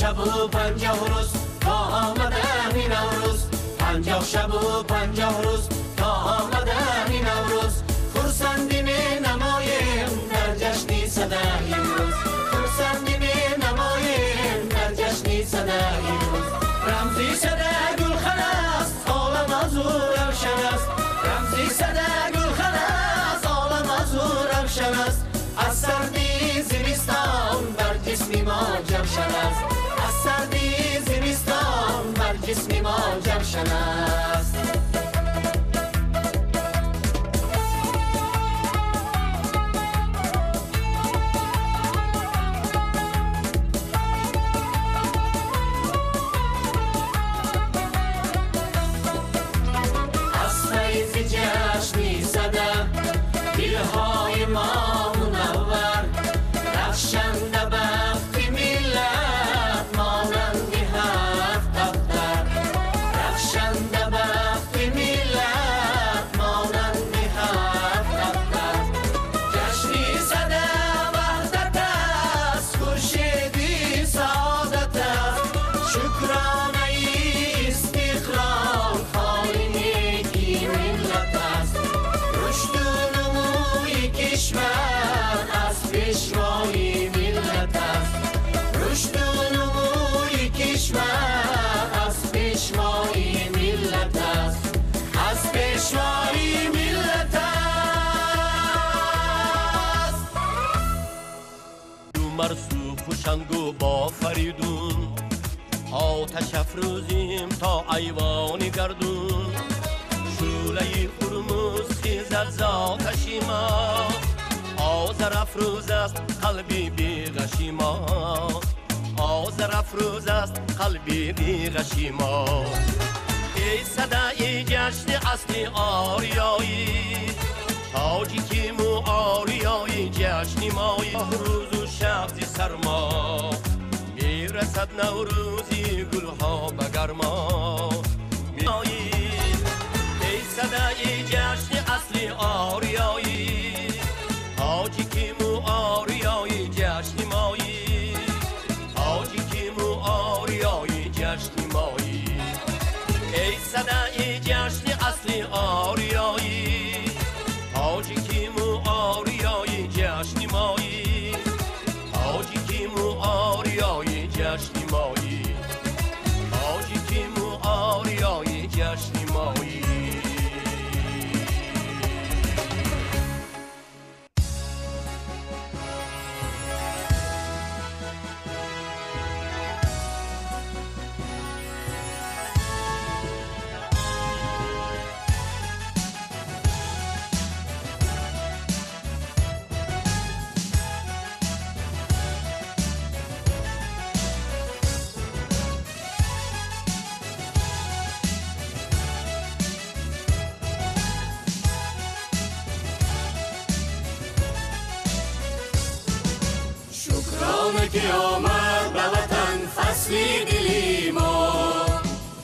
شب و 50 روز تا آمدن نوروز 50 شب و 50 روز تا آمدن نوروز خرسندی می نماییم در جشنی صده امروز خرسندی می نماییم در جشنی صده امروز رمزی صده گلخن است عالم از او روشن است رمزی صده گلخن است عالم از او روشن است از سردی زمستان بر جسم ما جمشن است سردی زمستان بر جسم ما جمشن است از فیض جشنی صده دلهای ما منور رخشنده بخت ملت مانند هفت دفتر رخشنده بخت ملت مانند هفت دفتر جشنی صده وحدت است خورشیدی سعادت است شکرانه استقلال خاین یکی ملت است رشد و نموی کشور از پیشوای ملت است رشد و نموی کشور از پیشوای ملت است از پیشوای ملت است مرسو خوشنگو با فریدون آتش افروزیم تا ایوان گردون شوله قرمز خیزد ز آتش ما آذر افروز است قلبی بی غشی ما آذر افروز است قلبی بی غشی ما ای صدای جشن اصلی آریایی تاجی که مو آریایی جشنی مایی روز و شب زی سرما میرسد نوروزی گلها بگرما میایی ای صدای جشن اصلی آریایی تاجی که مو آریایی جشنی مایی تاجی که مو آریایی جشنی مایی ای صدای جشن اصلی آریایی تاجی که مو آریایی جشنی مایی تاجی که مو آریایی جشنی مایی تاجی که مو آریایی جشنی مایی که آمد به وطن فصلی دلی ما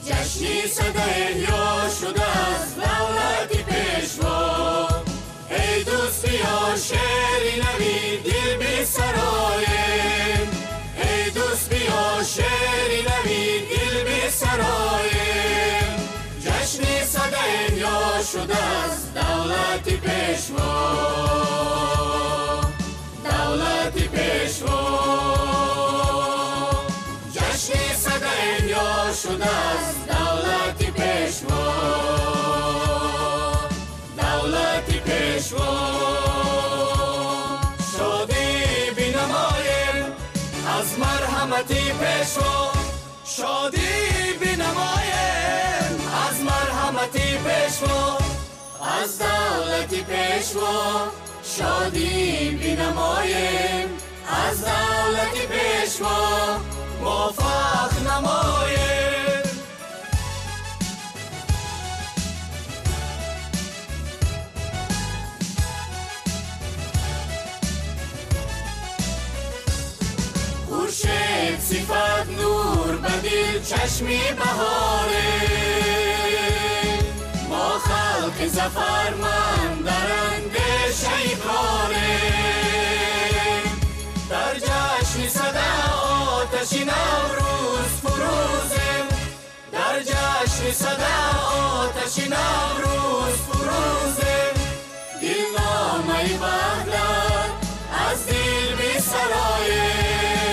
جشنی صده احیا شده از دولت پیشوا ای دوست بیا شعری نوی دل بی سرایم ای دوست بیا شعری نوی دل بی سرایم جشنی صده احیا شده از دولت پیشوا دولت پیشوا شده از دولت پیشوا دولت پیشوا شادی بینمایم از مرحمتی پیشوا شادی بینمایم از مرحمتی پیشوا از دولت پیشوا شادی بینمایم از دولت پیشوا موفق نمایم خورشید صفت نور بدل چشمی بهاره ما خلق زفرمند در اندیشه کاره در جشن صدا آتش نوروز فروزیم در جشن صدا آتش نوروز فروزیم دلنامه وحدت از دل بی سرایم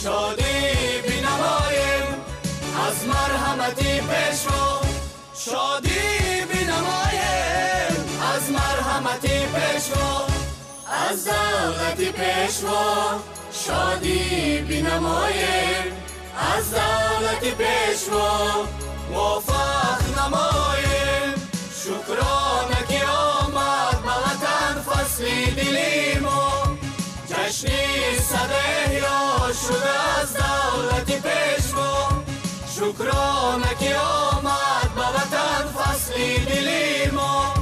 شادی بینمایم از مرحمتی پیشوا شادی بینمایم از مرحمتی پیشوا از دولت پیشوا شادی بینمایم از دولت پیشوا موفق نمایم شکرانه که آمد به وطن فصلی دلی ما جشنی صد احیا شده از دولت پیشوا شکرانه که آمد به وطن فصلی دلی ما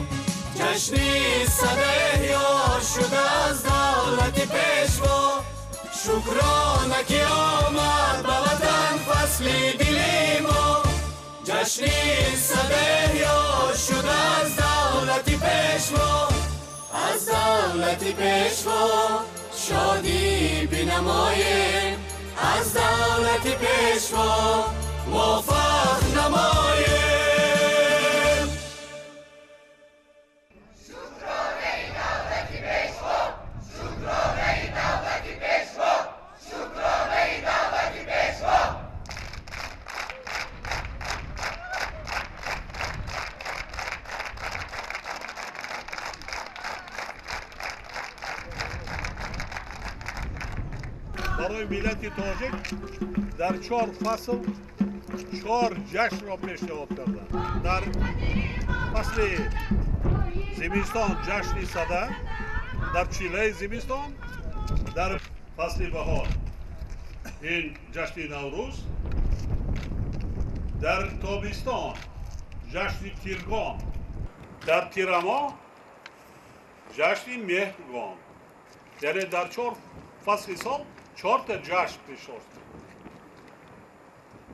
جشنی صد احیا شده از دولت پیشوا شکرانه که آمد به وطن فصلی دلی ما جشنی صد احیا شده از دولت پیشوا از دولت پیشوا شادی بینمایم از دولت پیشوا موفق نمایم برای ملت تاجیک در 4 فصل 4 جشن را پیشنهاد کردند. در فصل زمستان جشن صده، در چیله زمستان، در فصل بهار این جشن نوروز، در تابستان جشن تیرگان، در تیرما جشن مهرگان. یعنی در 4 فصل سال 4 تا جشن پیش است.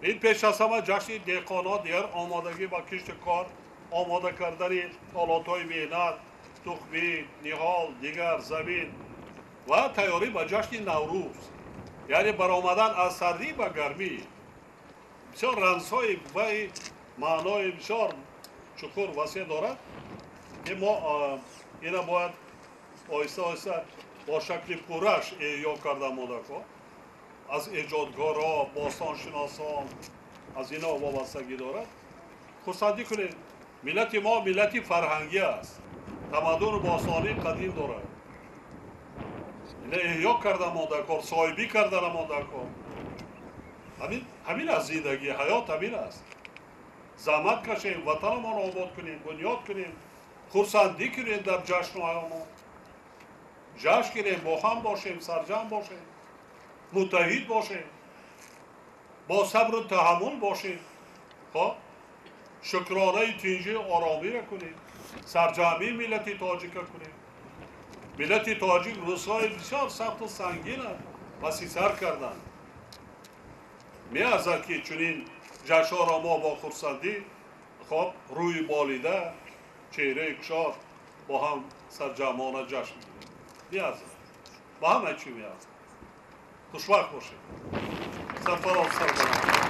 این پیش از همه جشن دهقانان دیگر آمادگی با کشت کار، آماده کردن آلات‌های محنت، تخمی، نهال، دیگر زمین و تیاری با جشن نوروز. یعنی برآمدن از سردی به گرمی. بسیار رمزهای و معنای بسیار چکور وسیع دارد که ما اینا باید آهسته آهسته با شکل پورش احیا کرده مدرکا از ایجادگارا، باستانشناسان از اینا وابستگی دارد. خودسندی کنید ملت ما ملتی فرهنگی است، تمدن باستانی قدیم دارد. اینا احیا کرده مدرکا، صاحبی کردن مدرکا. همین از زندگی حیات همین است. زحمت کشیم، وطنمان آباد کنیم، بنیاد کنیم، خودسندی کنیم در جشن‌هایمان. جشن کنیم، با هم باشیم، سرجم باشیم، متحد باشیم، با صبر و تحمل باشیم. خب شکرانه تینجی آرامی را کنیم، سرجمی ملت تاجیک کنیم. ملت تاجیک روزهای بسیار سخت و سنگین وسیع سر کردند. می‌ارزد که چنین جشن‌ها را ما با خرسندی خب روی بالیده، چهره گشاد با هم سرجمانه جشن می‌گیریم. می‌ارزد. با همه چی می‌ارزد. خوشوقت باشید. سرفراز سربلند.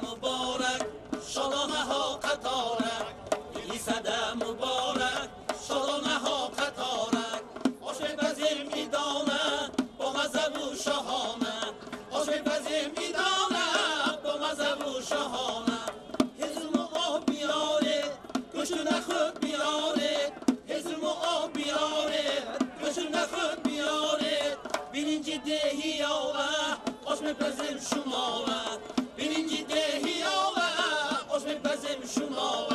مبارک شادانه ها قطارک بزم شما بینینجی دهی آوه عشق بزم شما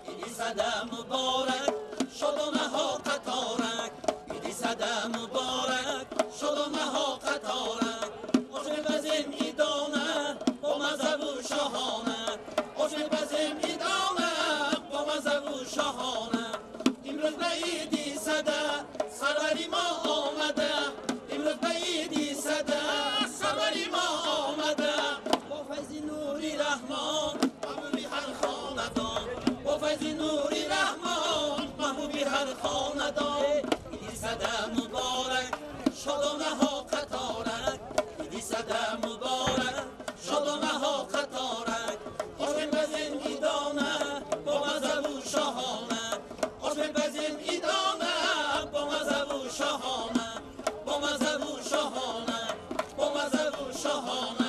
ایدی صده مبارک شدانه ها قطارک ایدی صده مبارک شدانه ها قطارک عشق بزم ایدانه با مذهب و شاهانه عشق بزم ایدانه با مذهب و شاهانه امروز به ایدی صده سروری ما آمده امروز به ایدی صده سروری ما آمده با فیض نوری رحمان محبوبی هر خاندان با فیض نوری رحمان محبوبی هر خاندان ایدی صده مبارک شادانه ها قطارک ایدی صده مبارک شادانه ها قطارک عشق بزن ایدانه با مذهب و شاهانه عشق بزن ایدانه با مذهب و شاهانه با مذهب و شاهانه با مذهب و شاهانه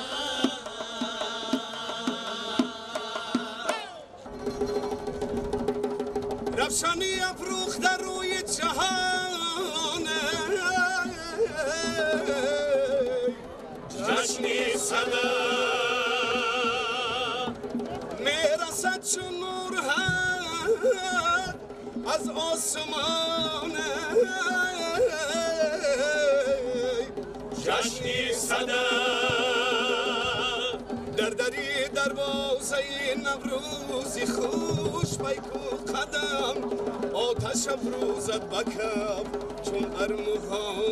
رفشانی افروخته روی جهانه جشنی صدا میرسد چون نور از آسمانه جشنی صدا دری دروازه نوروزی خوش بیکو قدم آتش افروزد بکم چون ارمغان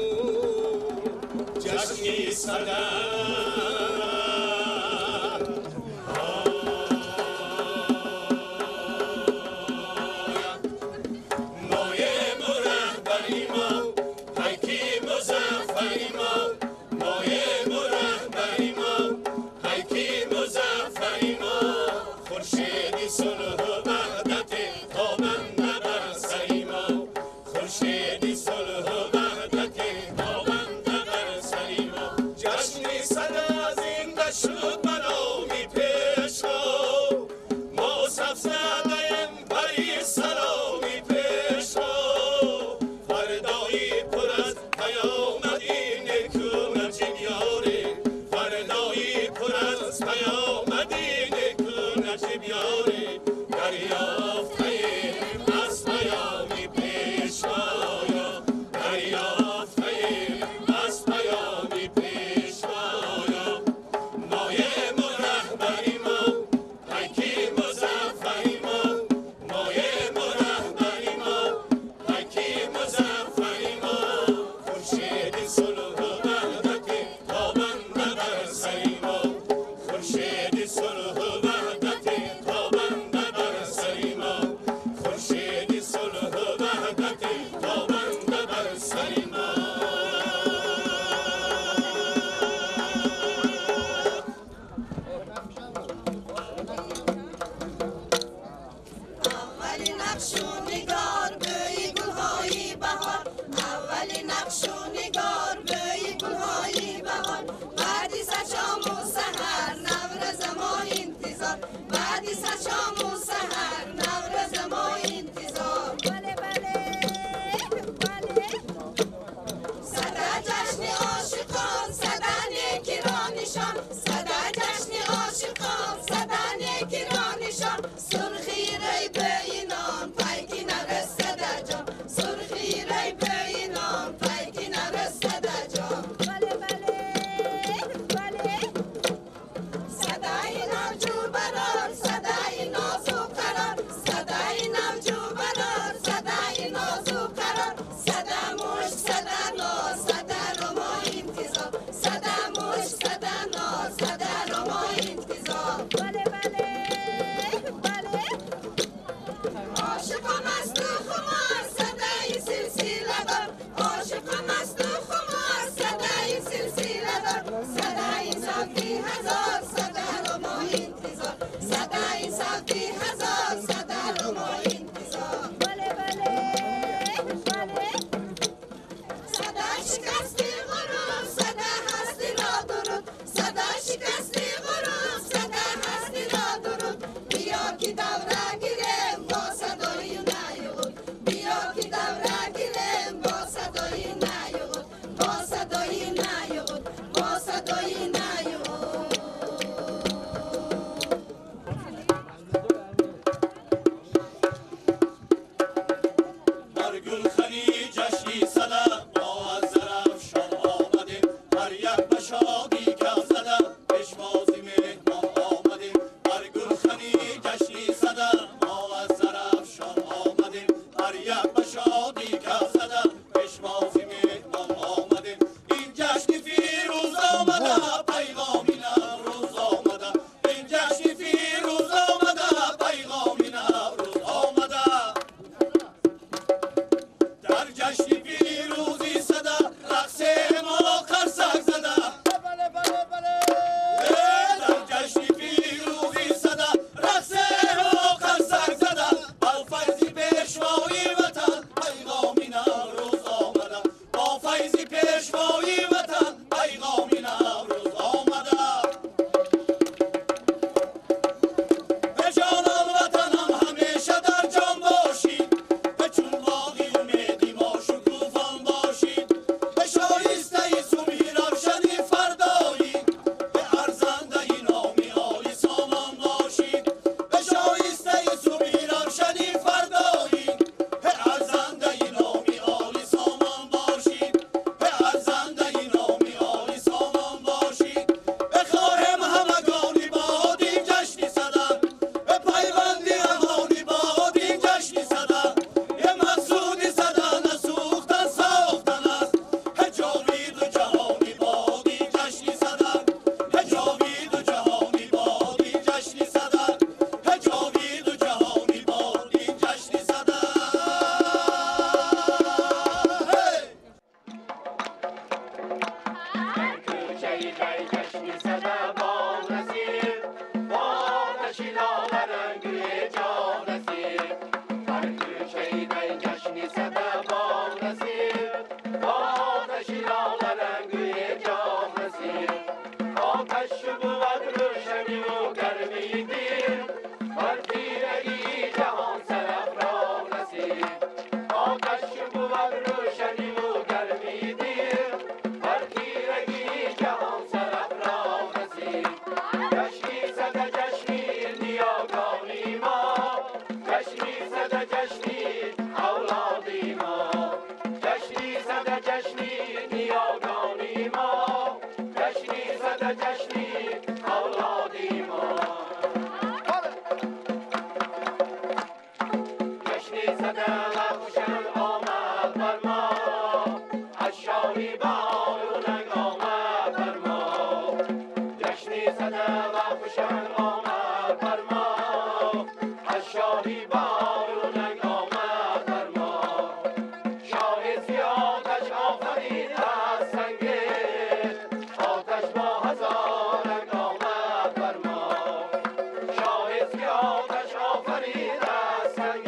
جشنی صدا شاهی بارونک آمد بر ما جشنی صدق و خوشنگ آمد بر ما شاهی بارونک آمد بر ما شاه زیادش آفرید از سنگ آتش با هزار رنگ آمد بر ما شاه زیادش آفرید از سنگ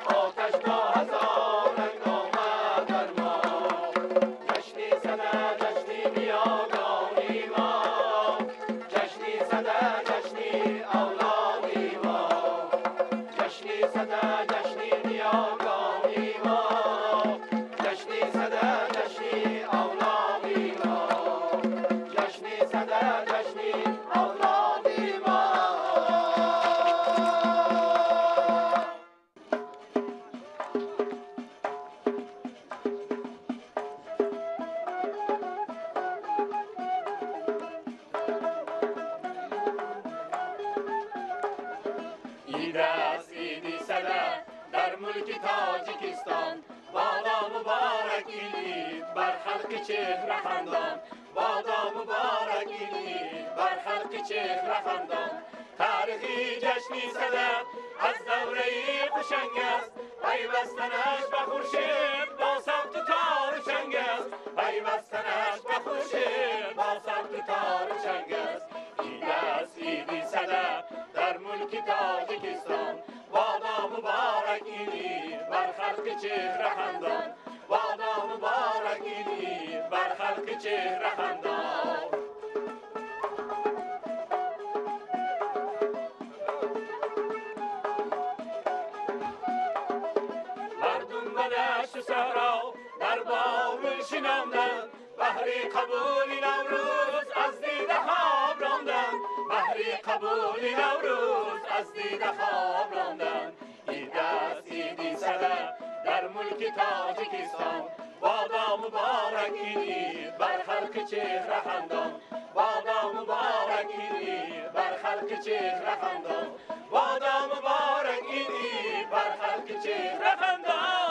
آتش با هزار رنگ آمد بر ما جشنی زده جشنی بیاگانی ما جشنی زده جشنی اولادی ما جشنی زده جشنی بیاگانی ما جشنی زده جشنی اولادی ما جشنی زده جشنی اولادی ما عید است عیدی صدق در ملک تاجیکستان بادا مبارک این عید بر خلق چهره خندان بادا مبارک این عید بر خلق چهره خندان تاریخی جشنی صدق از دوره خوشنگ است پیوستنش به خورشید با صوت تار و چنگ است پیوستنش به خورشید با صوت تار و چنگ است عید است عیدی صدق در ملک تاجیکستان بادا مبارک این عید بر خلق چهره خندان بادا مبارک این عید بر خلق چهره خندان مردم به دشت و صحرا در باغ شناندند بهر قبول نوروز از دیده خواب راندند بهر قبول نوروز از دیده خواب راندند عید است عیدی صدق در ملک تاجیکستان بادا مبارک این عید بر خلق چهره خندان بادا مبارک این عید بر خلق چهره خندان بادا مبارک این عید بر خلق چهره خندان